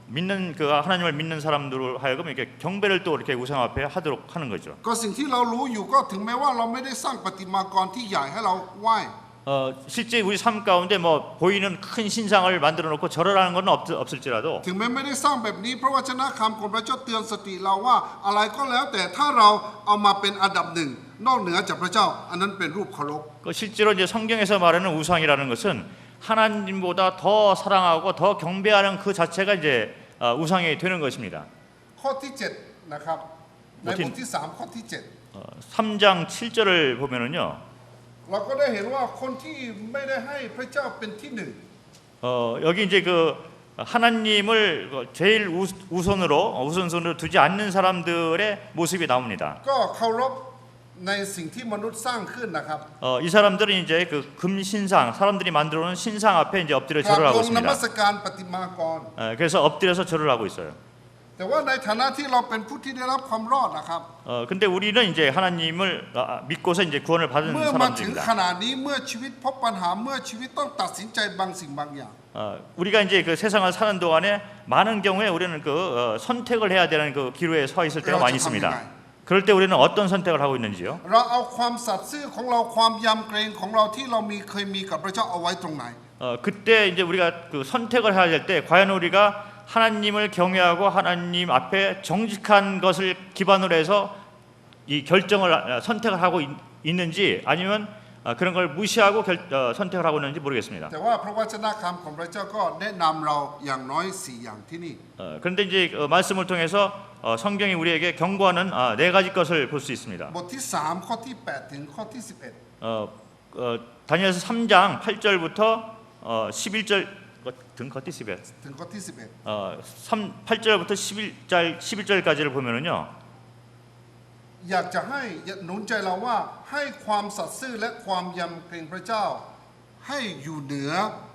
믿는 그 하나님을 믿는 사람들을 하여금 이렇게 경배를 또 이렇게 우상 앞에 하도록 하는 거죠. ก็สิ่งที่เรารู้อยู่ก็ถึงแม้ว่าเราไม่ได้สร้างประติมากรที่ใหญ่ให้เราไหว้ 실제 우리 삶 가운데 뭐 보이는 큰 신상을 만들어 놓고 절하라는 건 없을지라도 ถึงแม้ไม่ได้สร้างแบบนี้เพราะวจนะคำของพระเจ้าเตือนสติเราว่าอะไรก็แล้วแต่ถ้าเราเอามาเป็นอันดับหนึ่งนอกเหนือจากพระเจ้าอันนั้นเป็นรูปเคารพ 실제로 이제 성경에서 말하는 우상이라는 것은 하나님보다 더 사랑하고 더 경배하는 그 자체가 이제 우상이 되는 것입니다. ข้อที่7นะครับในบทที่3ข้อที่ 3장 7절을 보면은요. 7เราก็ได้เห็นว่าคนที่ไม่ได้ให้พระเจ้าเป็นที่หนึ่ง 여기 이제 그 하나님을 제일 우선순위로 두지 않는 사람들의 모습이 나옵니다. ก็เคารพในสิ่งที่มนุษย์สร้างขึ้นนะครับ 이 사람들은 이제 그 금신상 사람들이 만들어놓은 신상 앞에 이제 엎드려 กราบ 절을 ล 하고 งนมั 있습니다. สการประติมากร 그래서 엎드려서 절을 하고 있어요. แต่ว่าในฐานะที่เราเป็นผู้ที่ได้รับความรอดนะครับ 근데 우리는 이제 하나님을 믿고서 이제 구원을 받은 เมื่อมาถึงข 사람들입니다. นาดนี้เมื่อชีวิตพบปัญหาเมื่อชีวิตต้องตัดสินใจบางสิ่งบางอย่าง 우리가 이제 그 세상을 사는 동안에 많은 경우에 우리는 그 선택을 해야 되는 그 기로에 서 있을 때가 많이 있습니다. 그럴 때 우리는 어떤 선택을 하고 있는지요? เราเอาความสัตย์ซื่อของเราความยำเกรงของเราที่เราเคยมีกับพระเจ้าเอาไว้ตรงไหน 그때 이제 우리가 그 선택을 해야 될 때 과연 우리가 하나님을 경외하고 하나님 앞에 정직한 것을 기반으로 해서 이 결정을 선택을 하고 있는지 아니면 그런 걸 무시하고 선택을 하고 있는지 모르겠습니다. แต่ว่าพระวจนะคำของพระเจ้าก็แนะนำเราอย่างน้อย4อย่างที่นี่ 그런데 이제 말씀을 통해서 성경이 우리에게 경고하는 4가지 것을 볼 수 있습니다. บทที่3ข้อที่8ถึงข้อที่11 다니엘서 3장 8절부터 11절 등 겉이 11. ถึงข้อที่11 8절부터 11절까지를 보면은요. อยากจะให้หนุนใจเราว่าให้ความสัตย์ซื่อและความยำเกรงพระเจ้าให้อยู่เหนือ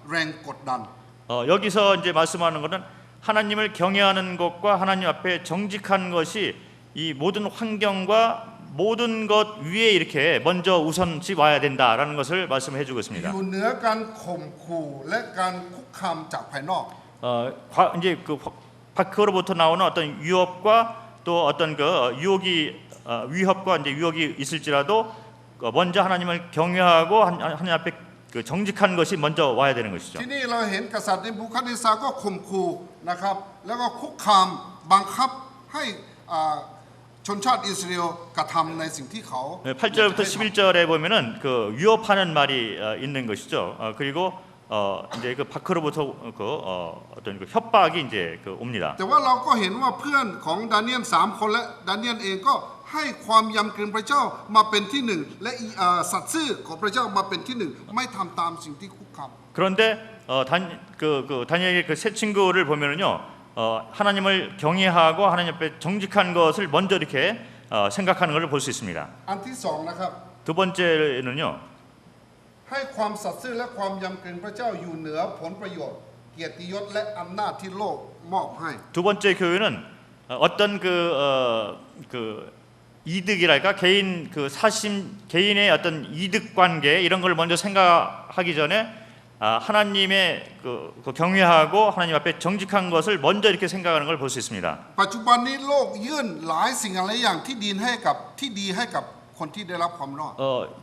แรงกดดัน 여기서 이제 말씀하는 것은 하나님을 경외하는 것과 하나님 앞에 정직한 것이 이 모든 환경과 모든 것 위에 이렇게 먼저 우선시 와야 된다라는 것을 말씀해 주고 อ 있습니다. ยู่เหนือการข่มขู่และการคุกคามจากภายนอก 이제 그 밖으로부터 나오는 어떤 유혹과 또 어떤 그 위협과 이제 유혹이 있을지라도 먼저 하나님을 경외하고 하나님 앞에 그 정직한 것이 먼저 와야 되는 것이죠. ที่นี่เราเห็นกษัตริย์ในบูคัดเนซาร์ก็ข่มขู่นะครับแล้วก็คุกคามบังคับให้ชนชาติอิสราเอลกระทำในสิ่งที่เขา 8절부터 11절에 보면은 그 위협하는 말이 있는 것이죠. 그리고 이제 그 밖으로부터 그 어떤 그 협박이 이제 그 옵니다. แต่ว่าเราก็เห็นว่าเพื่อนของดาเนียล3คนและดาเนียลเองก็ให้ความยำเกรงพระเจ้ามาเป็นที่หนึ่งและสัตย์ซื่อของพระเจ้ามาเป็นที่หนึ่งไม่ทำตามสิ่งที่คุกคาม 그런데 다니엘의 그 세 친구를 보면은요. 하나님을 경외하고 하나님 앞에 정직한 것을 먼저 이렇게 생각하는 것을 볼 수 있습니다. อันที่สองนะครับ 두 번째는요. ให้ความสัตย์ซื่อและความยำเกรงพระเจ้าอยู่เหนือผลประโยชน์เกียรติยศและอำนาจที่โลกมอบให้ 두 번째 교훈은 어떤 그 이득이랄까 개인의 어떤 이득 관계 이런 걸 먼저 생각하기 전에 하나님의 그 경외하고 하나님 앞에 정직한 것을 먼저 이렇게 생각하는 걸 볼 수 있습니다. ปัจจุบันนี้โลกยื่นหลายสิ่งหลายอย่างที่ดีให้กับคนที่ได้รับความรอด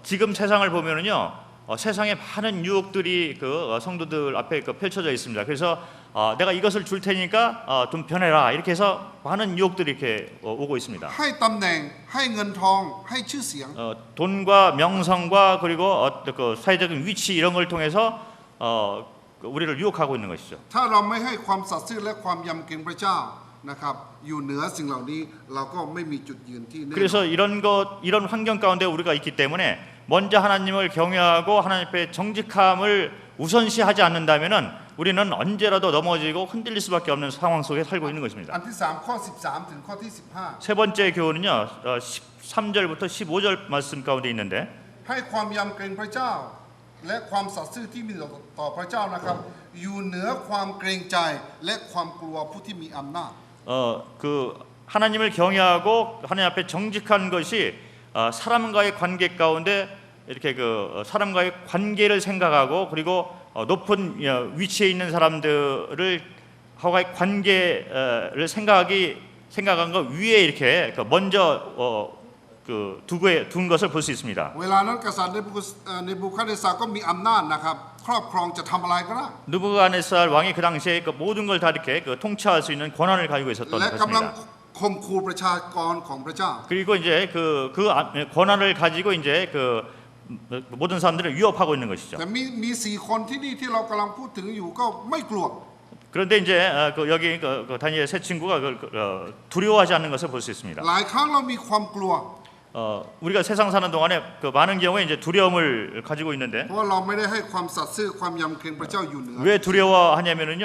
지금 세상을 보면은요. 세상에 많은 유혹들이 그 성도들 앞에 펼쳐져 있습니다. 그래서 내가 이것을 줄 테니까 좀 변해라 이렇게 해서 많은 유혹들이 이렇게 오고 있습니다. ให้ตำแหน่งให้เงินทองให้ชื่อเสียง 돈과 명성과 그리고 그 사회적인 위치 이런 걸 통해서 우리를 유혹하고 있는 것이죠. ถ้าเราไม่ให้ความสัตย์ซื่อและความยำเกรงพระเจ้านะครับอยู่เหนือสิ่งเหล่านี้เราก็ไม่มีจุดยืนที่แน่นอน 그래서 이런 환경 가운데 우리가 있기 때문에 먼저 하나님을 경외하고 하나님 앞에 정직함을 우선시하지 않는다면은 우리는 언제라도 넘어지고 흔들릴 수밖에 없는 상황 속에 살고 있는 อั 것입니다. นที่3ข้อ13ถึงข้อที่15 세 번째 교훈은요, 13절부터 15절 말씀 가운데 있는데 ให้ความยำเกรงพระเจ้า และความสัตย์ซื่อที่มีต่อพระเจ้านะครับ อยู่เหนือความเกรงใจและความกลัวผู้ที่มีอำนาจ 그 하나님을 경외하고 하나님 앞에 정직한 것이 사람과의 관계 가운데 이렇게 그 사람과의 관계를 생각하고 그리고 높은 위치에 있는 사람들을 하고의 관계를 생각한 것 위에 이렇게 먼저 둔 것을 볼 수 있습니다. เวลานั้นกษัตริย์เนบูคัดเนซัรก็มีอำนาจนะครับครอบครองจะทำอะไรก็ได้ 느부갓네살 왕이 그 당시에 그 모든 걸 다 이렇게 통치할 수 있는 권한을 가지고 있었던 และกำลัง 것입니다. ข่มขู่ประชากรของพระเจ้า 그리고 이제 그 권한을 가지고 이제 그 모든 사람들을 위협하고 있는 것이죠. แต่มี4คนที่นี่ที่เรากำลังพูดถึงอยู่ก็ไม่กลัว 그런데 이제 여기 다니엘 세 친구가 두려워하지 않는 것을 볼 수 있습니다. หลายครั้งเรามีความกลัว 우리가 세상 사는 동안에 그 많은 경우에 이제 두려움을 가지고 있는데 เพราะว่าเราไม่ได้ให้ความสัตย์ซื่อความยำเกรงพระเจ้าอยู่เหนือ 왜 두려워하냐면은요,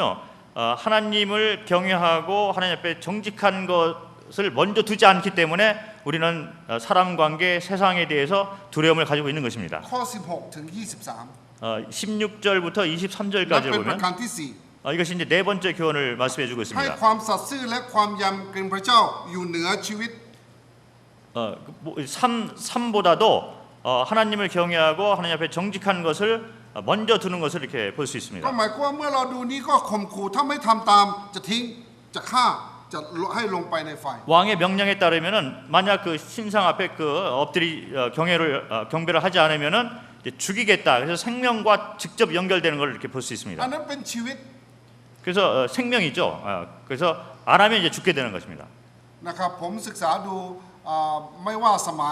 하나님을 경외하고 하나님 앞에 정직한 것을 먼저 두지 않기 때문에 우리는 사람 관계, 세상에 대해서 두려움을 가지고 있는 것입니다. ข้อ16ถึง23 16절부터 และ 23절까지 เป็นประ 보면 การที่ 이것이 이제 네 번째 교훈을 말씀해 주고 4 ให้ 있습니다. ความสัตย์ซื่อและความยำเกรงพระเจ้าอยู่เหนือชีวิต 삶보다도 하나님을 경외하고 하나님 앞에 정직한 것을 먼저 두는 것을 이렇게 볼 수 ก็ 있습니다. หมายความว่าเมื่อเราดูนี้ก็ข่มขู่ถ้าไม่ทำตามจะทิ้งจะฆ่าจะให้ลงไปในไฟ 왕의 명령에 따르면은 만약 그 신상 앞에 그 엎드리 경배를 하지 않으면은 이제 죽이겠다. 그래서 생명과 직접 연결되는 걸 이렇게 볼 수 อัน 있습니다. นั้นเป็นชีวิต 그래서 생명이죠. 그래서 안 하면 이제 죽게 되는 것입니다. นะครับผมศึกษาดูไม่ว่าสมั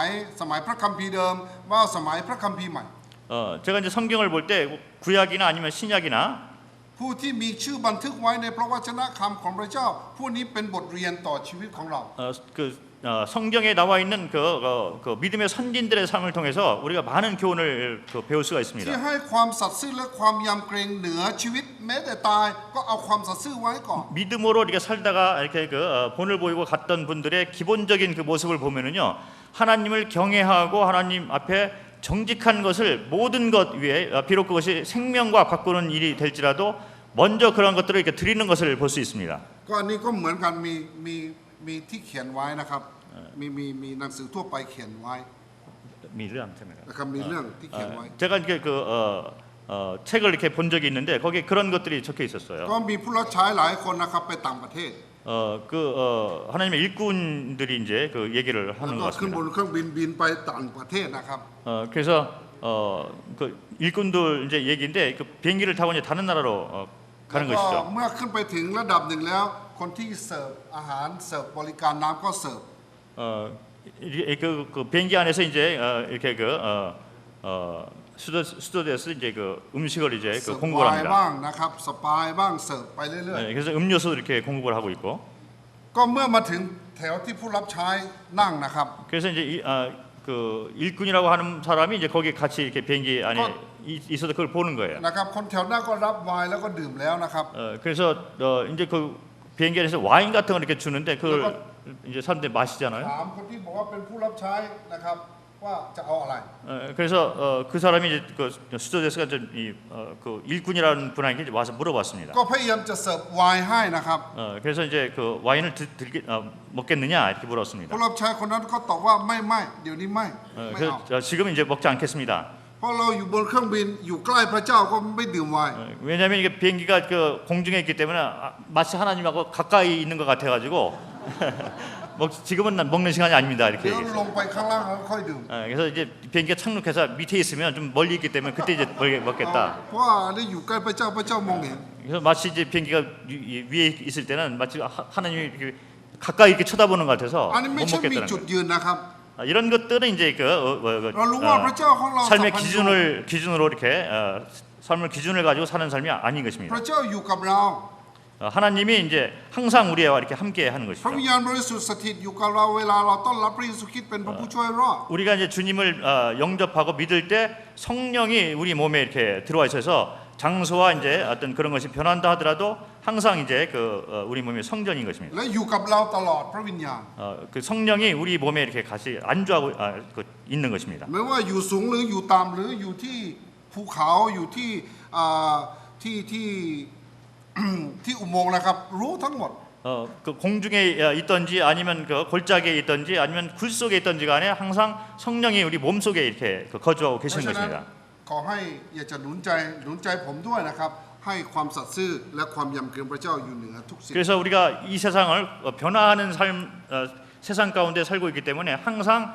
ยพระคัมภีร์เดิมว่าสมัยพระคัมภีร์ใหม่ 제가 이제 성경을 볼 때 구약이나 아니면 신약이나 ผู้ที่มีชื่อบันทึกไว้ในพระวจนะคำของพระเจ้าผู้นี้เป็นบทเรียนต่อชีวิตของเรา 성경에 나와 있는 그 믿음의 선진들의 삶을 통해서 우리가 많은 교훈을 배울 수가 ที่ 있습니다. ให้ความสัตย์ซื่อและความยำเกรงเหนือชีวิตแม้แต่ตายก็เอาความสัตย์ซื่อไว้ก่อน 믿음으로 이렇게 살다가 이렇게 본을 보이고 갔던 분들의 기본적인 그 모습을 보면은요, 하나님을 경외하고 하나님 앞에 정직한 것을 모든 것 위에 비록 그것이 생명과 바꾸는 일이 될지라도 먼저 그런 것들을 이렇게 드리는 것을 볼 수 있습니다. ก็อันนี้ก็เหมือนกันมีที่เขียนไว้นะครับมีหนังสือทั่วไปเขียนไว้ นะครับมีเรื่องที่เขียนไว้ 제가 이렇게 책을 이렇게 본 적이 있는데 거기에 그런 것들이 적혀 있었어요. ก็มีผู้รับใช้หลายคนนะครับไปต่างประเทศ 하나님의 일꾼들이 이제 그 얘기를 แล้ว 하는 ก็ 것 ขึ้นบ 같습니다. นเครื่องบินไปต่างประเทศนะครับ 그래서 그 일꾼들 이제 얘기인데 그 비행기를 타고 이제 다른 나라로 가는 แล้วก็ 것이죠. เมื่อขึ้นไปถึงระดับหนึ่งแล้วคนที่เสิร์ฟอาหารเสิร์ฟบริการน้ำก็เสิร์ฟ 그 비행기 안에서 이제 이렇게 스튜어디스 이제 그 음식을 이제 เสิร์ฟ 공급을 ไวน์บ้า 합니다. งนะครับสปายบ้างเสิร์ฟไปเรื่อย 그래서 음료수 이렇게 공급을 하고 있고 ๆก็เมื่อมาถึงแถวที่ผู้รับใช้นั่งนะครับ 그래서 이제 그 일꾼이라고 하는 사람이 이제 거기 같이 이렇게 비행기 안에 있어서 그걸 보는 거예요. นะครับคนแถวหน้าก็รับไวน์แล้วก็ดื่มแล้วนะครับ 그래서 이제 그 비행기 안에서 와인 같은 걸 이렇게 주는데 그걸 이제 사람들이 마시잖아요. ถามคนที่บอกว่าเป็นผู้รับใช้นะครับว่าจะเอาอะไร 그래서 그 사람이 이제 그 스튜어디스가 그 일꾼이라는 분에게 와서 물어봤습니다. ก็พยายามจะเสิร์ฟไวน์ให้นะครับ 그래서 이제 그 와인을 먹겠느냐 이렇게 물었습니다. ผู้รับใช้คนนั้นก็ตอบว่าไม่เดี๋ยวนี้ไม่เอา 그래서 지금 이제 먹지 않겠습니다. เพราะเราอยู่บนเครื่องบินอยู่ใกล้พระเจ้าก็ไม่ดื่มไวน์ 왜냐하면 이게 비행기가 그 공중에 있기 때문에 마치 하나님하고 가까이 있는 것 같아가지고 지금은 먹는 시간이 아닙니다 이렇게 เดี๋ยว 얘기했어요. ลงไปข้างล่างแล้วค่อยดื่ม 그래서 이제 비행기가 착륙해서 밑에 있으면 좀 멀리 있기 때문에 그때 이제 먹겠다. เพราะว่าได้อยู่ใกล้พระเจ้าพระเจ้ามองเห็น 그래서 마치 이제 비행기가 위에 있을 때는 마치 하나님이 이렇게 가까이 이렇게 쳐다보는 것 같아서 อันนี้ 못 ไม่ใช่มี 먹겠다는 จุด 거예요. ยืนนะครับ 이런 것들은 이제 เรารู้ว่าพระเจ้าของเรา 삶의 สัมพันธ์ 기준으로 이렇게 삶을 기준을 가지고 사는 삶이 아닌 พ 것입니다. ระเจ้าอยู่กับเรา 하나님이 이제 항상 우리와 이렇게 함께 하는 พระ 것이죠. วิญญาณบริสุทธิ์สถิตอยู่กับเราเวลาเราต้อนรับพระเยซูคริสต์เป็นพระผู้ช่วยรอด 우리가 이제 주님을 영접하고 믿을 때 성령이 우리 몸에 이렇게 들어와 있어서 장소와 이제 어떤 그런 것이 변한다 하더라도 항상 이제 우리 몸의 성전인 것입니다. และอยู่กับเราตลอดพระวิญญาณ 그 성령이 우리 몸에 이렇게 같이 안주하고 있는 것입니다. ไม่ว่าอยู่สูงหรืออยู่ต่ำหรืออยู่ที่ภูเขาอยู่ที่อ่าที่ ที่อุโมงค์นะครับรู้ทั้งหมด 그 공중에 있던지 아니면 그 골짜기에 있던지 아니면 굴 속에 있던지 간에 항상 성령이 우리 몸 속에 이렇게 거주하고 เพราะ 계시는 ฉะนั้น 것입니다. ขอให้อยากจะหนุนใจผมด้วยนะครับให้ความสัตย์ซื่อและความยำเกรงพระเจ้าอยู่เหนือทุกสิ่ง 그래서 우리가 이 세상을 변화하는 삶 세상 가운데 살고 있기 때문에 항상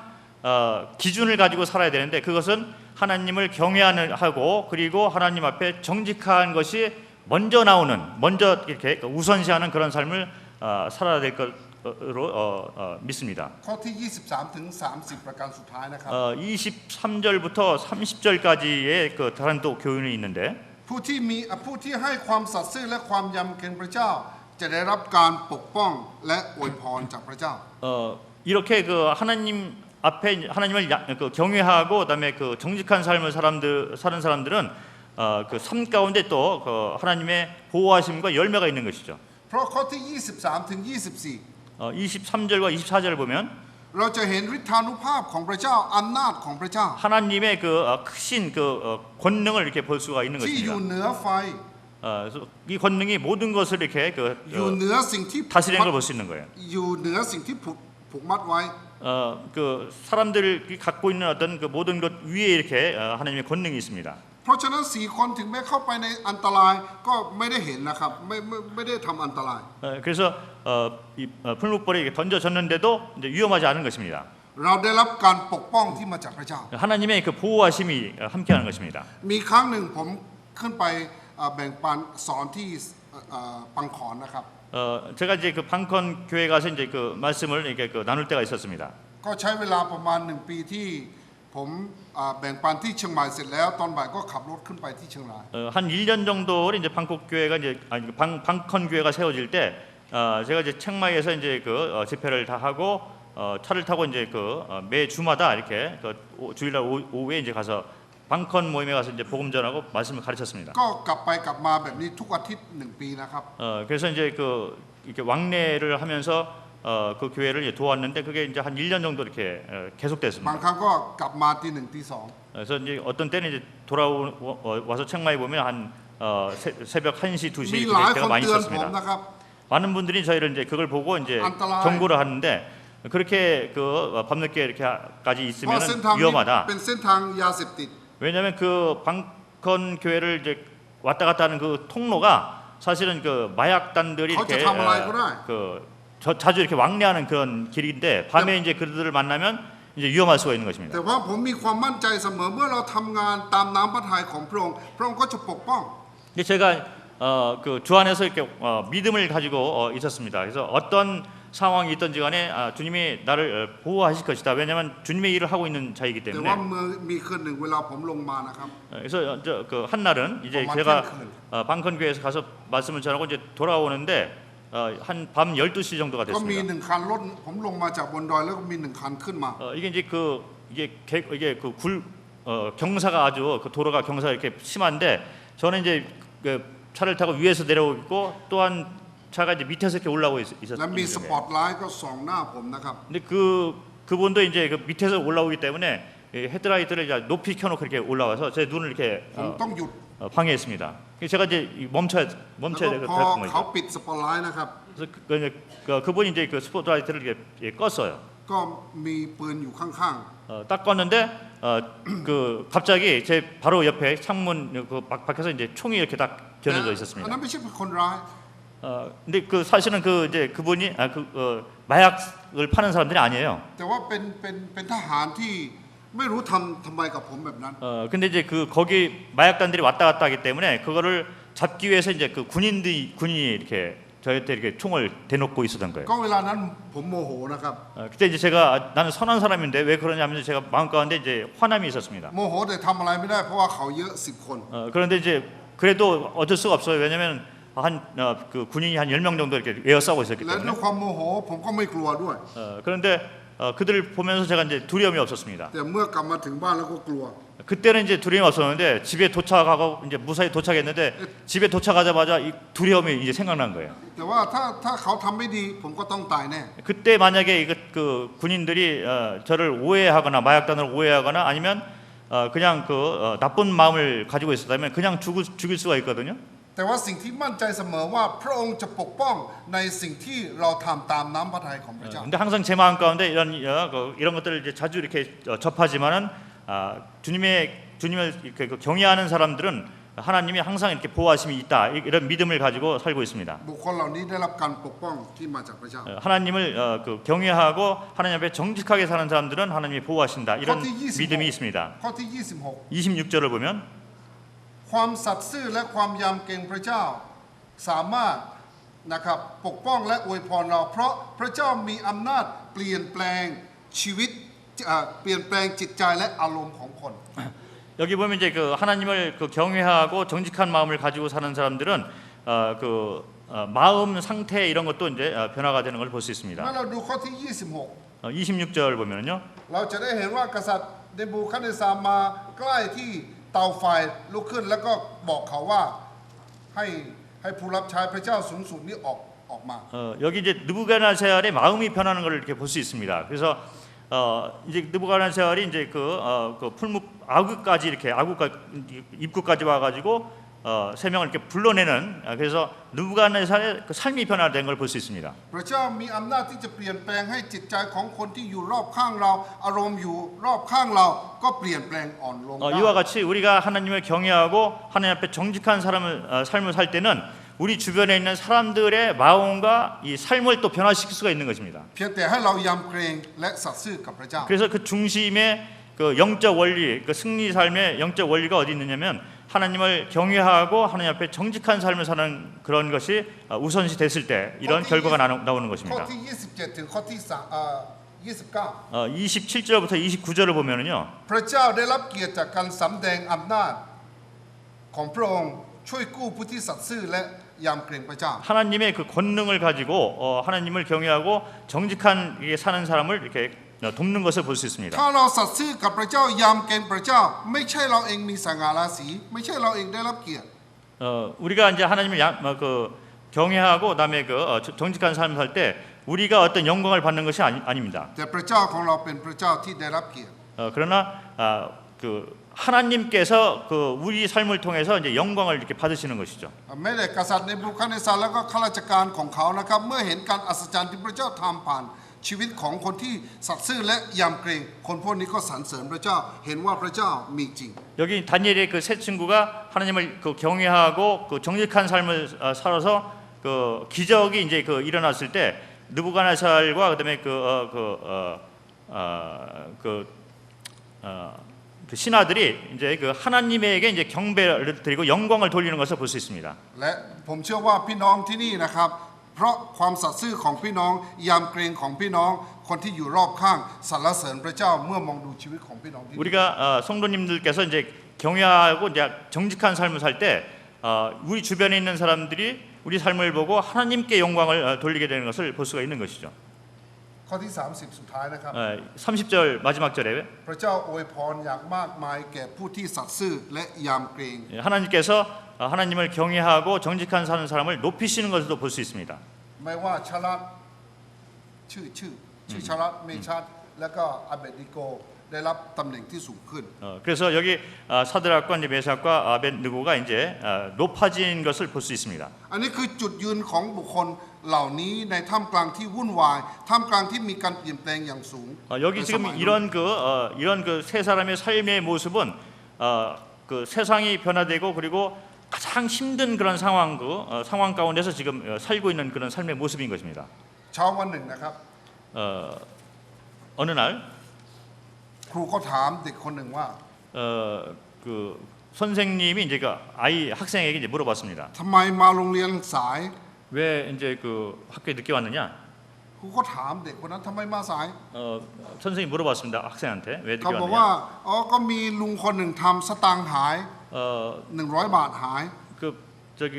기준을 가지고 살아야 되는데 그것은 하나님을 경외하고 그리고 하나님 앞에 정직한 것이 먼저 나오는 먼저 이렇게 우선시하는 그런 삶을 살아야 될 것으로 믿습니다. ข้อที่ 23 ถึง 30 ประการสุดท้ายนะครับ 23절부터 30절까지의 그 다른 또 교훈이 있는데 ผู้ที่ให้ความสัตย์ซื่อและความยำเกรงพระเจ้าจะได้รับการปกป้องและอวยพรจากพระเจ้า 이렇게 그 하나님 앞에 하나님을 경외하고 그다음에 그 정직한 삶을 사는 사람들은 그 삶 가운데 또 그 하나님의 보호하심과 열매가 있는 것이죠. เพราะข้อที่ 23 ถึง 24 23절과 24절을 보면 เราจะเห็นฤทธานุภาพของพระเจ้าอำนาจของพระเจ้า 하나님의 그 크신 그 권능을 이렇게 볼 수가 있는 ที่อยู่ 것입니다. เหนือไฟ 그래서 이 권능이 모든 것을 이렇게 อยู่เหนือสิ่งที่ 다스리는 걸 볼 수 있는 거예요. อยู่เหนือสิ่งที่ผูกมัดไว้ 그 사람들이 갖고 있는 어떤 그 모든 것 위에 이렇게 하나님의 권능이 있습니다. เพราะฉะนั้น4 คนถึงแม้เข้าไปในอันตรายก็ไม่ได้เห็นนะครับไม่ได้ทำอันตราย 그래서 이 풀무벌에 이렇게 던져졌는데도 이제 위험하지 않은 것입니다. เราได้รับการปกป้องที่มาจากพระเจ้า 하나님의 그 보호하심이 함께하는 것입니다. มีครั้งหนึ่งผมขึ้นไปแบ่งปันสอนที่ปังขอนนะครับ 제가 이제 그 방컨 교회 가서 이제 그 말씀을 이렇게 그 나눌 때가 있었습니다. ก็ใช้เวลาประมาณ1 ปีที่ผมแบ่งปันที่เชียงใหม่เสร็จแล้วตอนบ่ายก็ขับรถขึ้นไปที่เชียงราย 한 1년 정도를 이제 방콕 교회가 이제 방컨 교회가 세워질 때 제가 이제 책마에서 이제 그 집회를 다 하고 차를 타고 이제 그 매 주마다 이렇게 그 주일날 오후에 이제 가서 방컨 모임에 가서 이제 복음 전하고 말씀을 가르쳤습니다. ก็กลับไปกลับมาแบบนี้ทุกอาทิตย์1 ปีนะครับ 그래서 이제 그 이렇게 왕래를 하면서 그 교회를 이제 도왔는데 그게 이제 한 1년 정도 이렇게 บาง 계속됐습니다. ครั้งก็กลับมาตี 1 ตี 2 그래서 이제 어떤 때는 이제 돌아와서 책마에 보면 한 새벽 1시, 2시 มีหลาย 이렇게 คน 때가 많이 เตือนผม 있었습니다. นะครับ 많은 분들이 저희를 이제 그걸 보고 이제 안타라이. 경고를 하는데 그렇게 그 밤늦게 이렇게까지 เพ 있으면 ราะเส้นทางนี้ 위험하다. เป็นเส้นทางยาเสพติด 왜냐하면 그 방컨 교회를 이제 왔다 갔다 하는 그 통로가 사실은 그 마약단들이 이렇게 거쳐 담아라이구나. 자주 이렇게 왕래하는 그런 길인데 밤에 이제 그들을 만나면 이제 위험할 수가 있는 것입니다. แต่ว่าผมมีความมั่นใจเสมอเมื่อเราทำงานตามน้ำพระทัยของพระองค์พระองค์ก็จะปกป้อง 근데 제가 그 주 안에서 이렇게 믿음을 가지고 있었습니다. 그래서 어떤 상황이 있든지 간에 주님이 나를 보호하실 것이다. 왜냐하면 주님의 일을 하고 있는 자이기 แต่ 때문에. ว่ามีคืนหนึ่ง왜ลาผมลงมานะครับ 그래서 그 한날은 이제 맞 제가 그 방컨 교회에서 가서 말씀을 전하고 이제 돌아오는데 한 밤 12시 정도가 ก็มี 됐습니다. 1 คันรถผมลงมาจากบนดอยแล้วก็มี1 คันขึ้นมา 이게 이제 이게 그 경사가 아주 그 도로가 경사가 이렇게 심한데 저는 이제 그 차를 타고 위에서 내려오고 있고 또한 차가 이제 밑에서 이렇게 올라오고 และมีส 있었어요. ปอตไลท์ก็ส่องหน้าผมนะครับ 근데 그분도 이제 그 밑에서 올라오기 때문에 헤드라이트를 이제 높이 켜놓고 이렇게 올라와서 제 눈을 이렇게 ผมต้องหยุด 방해했습니다. 그래서 제가 이제 멈춰야 แล้วก็ 되는 พอ เขา 거죠. ปิดสปอตไลท์นะครับ 그래서 그분이 이제 그 스포트라이트를 이렇게 껐어요. ก็มีปืนอยู่ข้าง 딱 껐는데 그 갑자기 제 바로 옆에 창문 그 밖에서 이제 총이 이렇게 딱 ๆ 겨눠져 อัน 있었습니다. นั้นไม่ใช่คนร้าย 근데 그 사실은 그 이제 그분이 마약을 파는 사람들이 아니에요. แต่ว่าเป็นทหารที่ไม่รู้ทำไมกับผมแบบนั้น 근데 이제 그 거기 마약단들이 왔다 갔다 하기 때문에 그거를 잡기 위해서 이제 그 군인이 이렇게 저한테 이렇게 총을 대놓고 있었던 거예요. ก็เวลานั้นผมโมโหนะครับ 그때 이제 제가 나는 선한 사람인데 왜 그러냐면 제가 마음 가운데 이제 화남이 있었습니다. โมโหแต่ทำอะไรไม่ได้เพราะว่าเขาเยอะ10 คน 그런데 이제 그래도 어쩔 수가 없어요. 왜냐하면 그 군인이 한 10명 정도 이렇게 에워싸고 있었기 และ 때문에. ด้วยความโมโหผมก็ไม่กลัวด้วย 그런데 그들을 보면서 제가 이제 두려움이 없었습니다. แต่เมื่อกลับมาถึงบ้านแล้วก็กลัว 그때는 이제 두려움이 없었는데 집에 도착하고 이제 무사히 도착했는데 집에 도착하자마자 이 두려움이 이제 생각난 거예요. แต่ว่าถ้าเขาทำไม่ดีผมก็ต้องตายแน่ 그때 만약에 그 군인들이 저를 오해하거나 마약단을 오해하거나 아니면 그냥 나쁜 마음을 가지고 있었다면 그냥 죽일 수가 있거든요. แต่ว่าสิ่งที่มั่นใจเสมอว่าพระองค์จะปกป้องในสิ่งที่เราทำตามน้ำพระทัยของพระเจ้า 근데 항상 제 마음 가운데 이런 것들을 이제 자주 이렇게 접하지만은 주님을 이렇게 경외하는 사람들은 하나님이 항상 이렇게 보호하심이 있다 이런 믿음을 가지고 살고 있습니다. บุคคลเหล่านี้ได้รับการปกป้องที่มาจากพระเจ้า 하나님을 경외하고 하나님 앞에 정직하게 사는 사람들은 하나님이 보호하신다 이런 커티 26. 믿음이 있습니다. ข้อที่ 26 26절을 보면 ความสัตย์ซื่อและความยำเกรงพระเจ้าสามารถนะครับปกป้องและอวยพรเราเพราะพระเจ้ามีอำนาจเปลี่ยนแปลงชีวิตเปลี่ยนแปลงจิตใจและอารมณ์ของคน 여기 보면 이제 하나님을 경외하고 정직한 마음을 가지고 사는 사람들은 마음 상태 이런 것도 이제 변화가 되는 걸 볼 수 เมื่อ 있습니다. เราดูข้อที่ 26 26절 보면은요. เราจะได้เห็นว่ากษัตริย์เนบูคัดเนซาร์มาใกล้ที่เตาไฟลุกขึ้นแล้วก็บอกเขาว่าให้ผู้รับใช้พระเจ้าสูงสุดนี้ออกมา 여기 이제 느부갓네살의 마음이 변하는 걸 이렇게 볼 수 있습니다. 그래서 이제 느부갓네살이 이제 그 풀무 아구까지 이렇게 입구까지 와가지고 세 명을 이렇게 불러내는 그래서 느부갓네살의 그 삶이 변화된 걸 볼 수 있습니다. พระเจ้ามีอำนาจที่จะเปลี่ยนแปลงให้จิตใจของคนที่อยู่รอบข้างเราอารมณ์อยู่รอบข้างเราก็เปลี่ยนแปลงอ่อนลง 이와 같이 우리가 하나님을 경외하고 하나님 앞에 정직한 삶을 살 때는 우리 주변에 있는 사람들의 마음과 이 삶을 또 변화시킬 수가 있는 것입니다. เพียงแต่ให้เรายำเกรงและสัตย์ซื่อกับพระเจ้า 그래서 그 중심의 그 영적 원리, 그 승리 삶의 영적 원리가 어디 있느냐면 하나님을 경외하고 하나님 앞에 정직한 삶을 사는 그런 것이 우선시 됐을 때 이런 결과가 나오는 ข้อ 것입니다. ที่ 27 ถึงข้อที่29 27절부터 29절을 보면은요. พระเจ้าได้รับเกียรติจากการสำแดงอำนาจของพระองค์ช่วยกู้ผู้ที่สัตย์ซื่อและยำเกรงพระเจ้า 하나님의 그 권능을 가지고 하나님을 경외하고 정직한 사는 사람을 이렇게 돕는 것을 볼 수 있습니다. ถ้าเราสัตย์ซื่อกับพระเจ้ายำเกรงพระเจ้าไม่ใช่เราเองมีสง่าราศีไม่ใช่เราเองได้รับเกียรติ 우리가 이제 하나님을 경외하고 그다음에 정직한 삶을 살 때 우리가 어떤 영광을 받는 것이 아닙니다. แต่พระเจ้าของเราเป็นพระเจ้าที่ได้รับเกียรติ 그러나 하나님께서 우리 삶을 통해서 이제 영광을 이렇게 받으시는 것이죠. แม้แต่กษัตริย์เนบูคัดเนซาร์แล้วก็ข้าราชการของเขานะครับเมื่อเห็นการอัศจรรย์ที่พระเจ้าทำผ่านชีวิตของคนที่สัตย์ซื่อและยำเกรงคนพวกนี้ก็สรรเสริญพระเจ้าเห็นว่าพระเจ้ามีจริง 여기 다니엘의 그 세 친구가 하나님을 경외하고 정직한 삶을 살아서 기적이 이제 일어났을 때 느부갓네살과 그다음에 그 신하들이 이제 하나님에게 이제 경배를 드리고 영광을 돌리는 것을 볼 수 있습니다. และผมเชื่อว่าพี่น้องที่นี่นะครับเพราะความสัตย์ซื่อของพี่น้องยำเกรงของพี่น้องคนที่อยู่รอบข้างสรรเสริญพระเจ้าเมื่อมองดูชีวิตของพี่น้องที่ 우리가 성도님들께서 이제 경외하고 이제 정직한 삶을 살 때 우리 주변에 있는 사람들이 우리 삶을 보고 하나님께 영광을 돌리게 되는 것을 볼 수가 있는 것이죠. ข้อที่ 30 สุดท้ายนะครับ 30절 마지막 절에 พระเจ้าอวยพรอย่างมากมายแก่ผู้ที่สัตย์ซื่อและยำเกรง 하나님께서 하나님을 경외하고 정직한 사는 사람을 높이시는 것을 볼 수 있습니다. ไม่ว่าชาลัดชื่อชาลัดเมชัดและก็อาเบดิโกได้รับตำแหน่งที่สูงขึ้น 그래서 여기 사드락과 메삭과 아벳느고가 이제 높아진 것을 볼 수 있습니다. อันนี้คือจุดยืนของบุคคลเหล่านี้ในท่ามกลางที่วุ่นวายท่ามกลางที่มีการเปลี่ยนแปลงอย่างสูง 여기 지금 이런 세 사람의 삶의 모습은 그 세상이 변화되고 그리고 가장 힘든 그런 상황 가운데서 지금 살고 있는 그런 삶의 모습인 것입니다. เช้าวันหนึ่งนะครับ 어느 날 ครูก็ถามเด็กคนหนึ่งว่า 그 선생님이 이제 학생에게 이제 물어봤습니다. ทำไมมาโรงเรียนสาย 왜 이제 학교에 늦게 왔느냐? ครูก็ถามเด็กคนนั้นทำไมมาสาย 선생님이 물어봤습니다. 학생한테 왜 늦게 เขาบอกว่า 왔느냐? อ๋อก็มีลุงคนหนึ่งทำสตางค์หาย100 บาทหาย 저기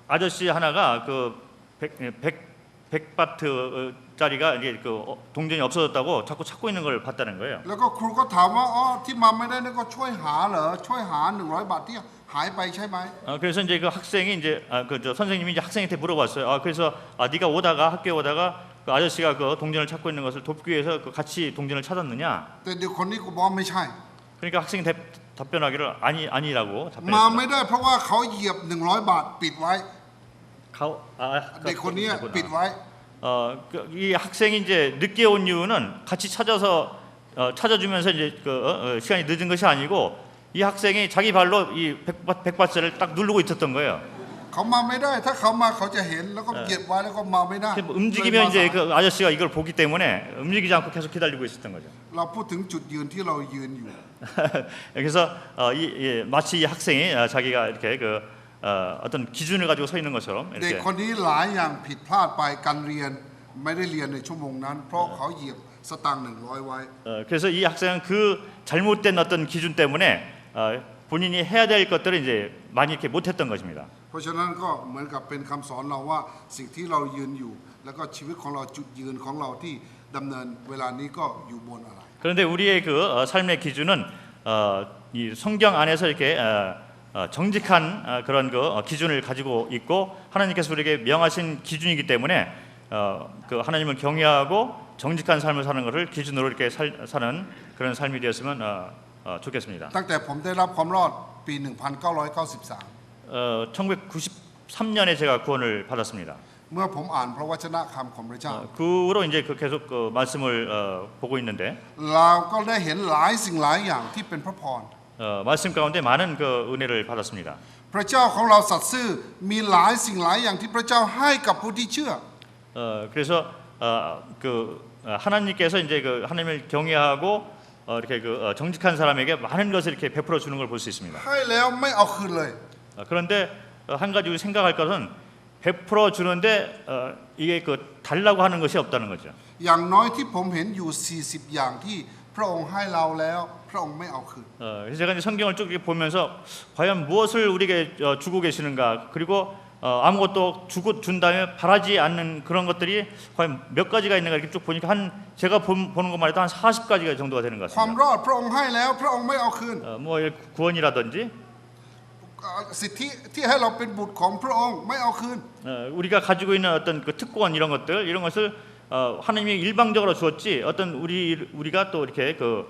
아저씨 하나가 100 100바트짜리가 이게 그 동전이 없어졌다고 자꾸 찾고 있는 걸 봤다는 거예요. แล้วก็ครูก็ถามว่าอ๋อที่มาไม่ได้นั่นก็ช่วยหาเหรอช่วยหา100 บาทที่หายไปใช่ไหม 그래서 이제 그 학생이 이제 선생님이 이제 학생한테 물어봤어요. 그래서 네가 오다가 학교에 오다가 그 아저씨가 그 동전을 찾고 있는 것을 돕기 위해서 그 같이 동전을 찾았느냐? แต่เด็กคนนี้ก็บอกไม่ใช่ 그러니까 학생이 답변하기를 아니라고 มา 답변했어요. ไม่ได้เพราะว่าเขาเหยียบ100 บาทปิดไว้ เด็กคนนี้ปิดไว้ 이 학생이 이제 늦게 온 이유는 같이 찾아서 찾아주면서 이제 시간이 늦은 것이 아니고 이 학생이 자기 발로 이 100바트를 딱 누르고 있었던 거예요. เขามาไม่ได้ถ้าเขามาเขาจะเห็นแล้วก็เก็บไว้แล้วก็มาไม่ได้ 움직이면 이제 그 아저씨가 이걸 보기 때문에 움직이지 않고 계속 기다리고 있었던 거죠. เราพูดถึงจุดยืนที่เรายืนอยู่ 그래서 마치 이 학생이 자기가 이렇게 어떤 기준을 가지고 서 있는 것처럼 เด็ก 이렇게 คนนี้หลายอย่างผิดพลาดไปการเรียนไม่ได้เรียนในชั่วโมงนั้น เพราะเขาเหยียบสตางค์100 ไว้ 그래서 이 학생은 그 잘못된 어떤 기준 때문에 본인이 해야 될 것들을 이제 많이 이렇게 못했던 것입니다. เพราะฉะนั้นก็เหมือนกับเป็นคำสอนเราว่าสิ่งที่เรายืนอยู่ แล้วก็ชีวิตของเราจุดยืนของเราที่ดำเนินเวลานี้ก็อยู่บนอะไร 그런데 우리의 그 삶의 기준은 이 성경 안에서 이렇게 정직한 그런 그 기준을 가지고 있고 하나님께서 우리에게 명하신 기준이기 때문에 그 하나님을 경외하고 정직한 삶을 사는 것을 기준으로 이렇게 사는 그런 삶이 되었으면 좋겠습니다. ตั้งแต่ผมได้รับความรอดปี 1993 1993년에 제가 구원을 받았습니다. เมื่อผมอ่านพระวจนะคำของพระเจ้า 그 후로 이제 계속 말씀을 보고 있는데 เราก็ได้เห็นหลายสิ่งหลายอย่างที่เป็นพระพร 말씀 가운데 많은 그 은혜를 받았습니다. พระเจ้าของเราสัตย์ซื่อมีหลายสิ่งหลายอย่างที่พระเจ้าให้กับผู้ที่เชื่อ 그래서 그 하나님께서 이제 그 하나님을 경외하고 이렇게 그 정직한 사람에게 많은 것을 이렇게 베풀어 주는 걸 볼 수 있습니다. ให้แล้วไม่เอาคืนเลย 그런데 한 가지 우리 생각할 것은 베풀어 주는데 이게 그 달라고 하는 것이 없다는 거죠. อย่างน้อยที่ผมเห็นอยู่40 อย่างที่พระองค์ให้เราแล้วพระองค์ไม่เอาคืน 그래서 제가 이제 성경을 쭉 이렇게 보면서 과연 무엇을 우리에게 주고 계시는가 그리고 아무것도 준 다음에 바라지 않는 그런 것들이 과연 몇 가지가 있는가 이렇게 쭉 보니까 제가 보는 것만 해도 한 40가지가 정도가 되는 것 ความ 같습니다. รอดพระองค์ให้แล้วพระองค์ไม่เอาคืน 뭐 구원이라든지 สิทธิที่ให้เราเป็นบุตรของพระองค์ไม่เอาคืน 우리가 가지고 있는 어떤 그 특권 이런 것을 하나님이 일방적으로 주었지 어떤 우리가 또 이렇게 그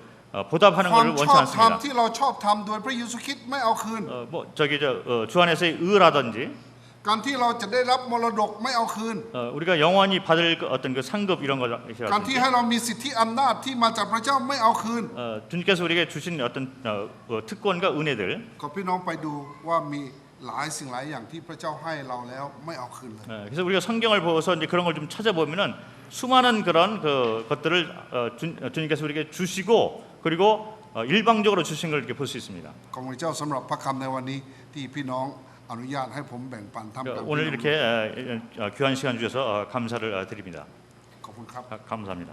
보답하는 ความ 것을 ช 원치 อบธรรม 않습니다. ที่เราชอบทำโดยพระเยซูคริสต์ไม่เอาคืน 뭐 저기 주 안에서의 의라든지 การที่เราจะได้รับมรดกไม่เอาคืน 우리가 영원히 받을 어떤 그 상급 이런 การที่ 거라든지 ให้เรามีสิทธิอำนาจที่มาจากพระเจ้าไม่เอาคืน 주님께서 우리에게 주신 어떤 특권과 은혜들 ขอพี่น้องไปดูว่ามีหลายสิ่งหลายอย่างที่พระเจ้าให้เราแล้วไม่เอาคืนเลย 그래서 우리가 성경을 보고서 이제 그런 걸 좀 찾아보면은 수많은 그런 그 것들을 주님께서 우리에게 주시고 그리고 일방적으로 주신 걸 이렇게 볼 수 있습니다. ขอบคุณเจ้าสำหรับพระคำในวันนี้ที่พี่น้องอนุญาตให้ผมแบ่งปันท่ามกลาง 오늘 이렇게 귀한 시간 주셔서 감사를 드립니다. ขอบคุณครับ 감사합니다.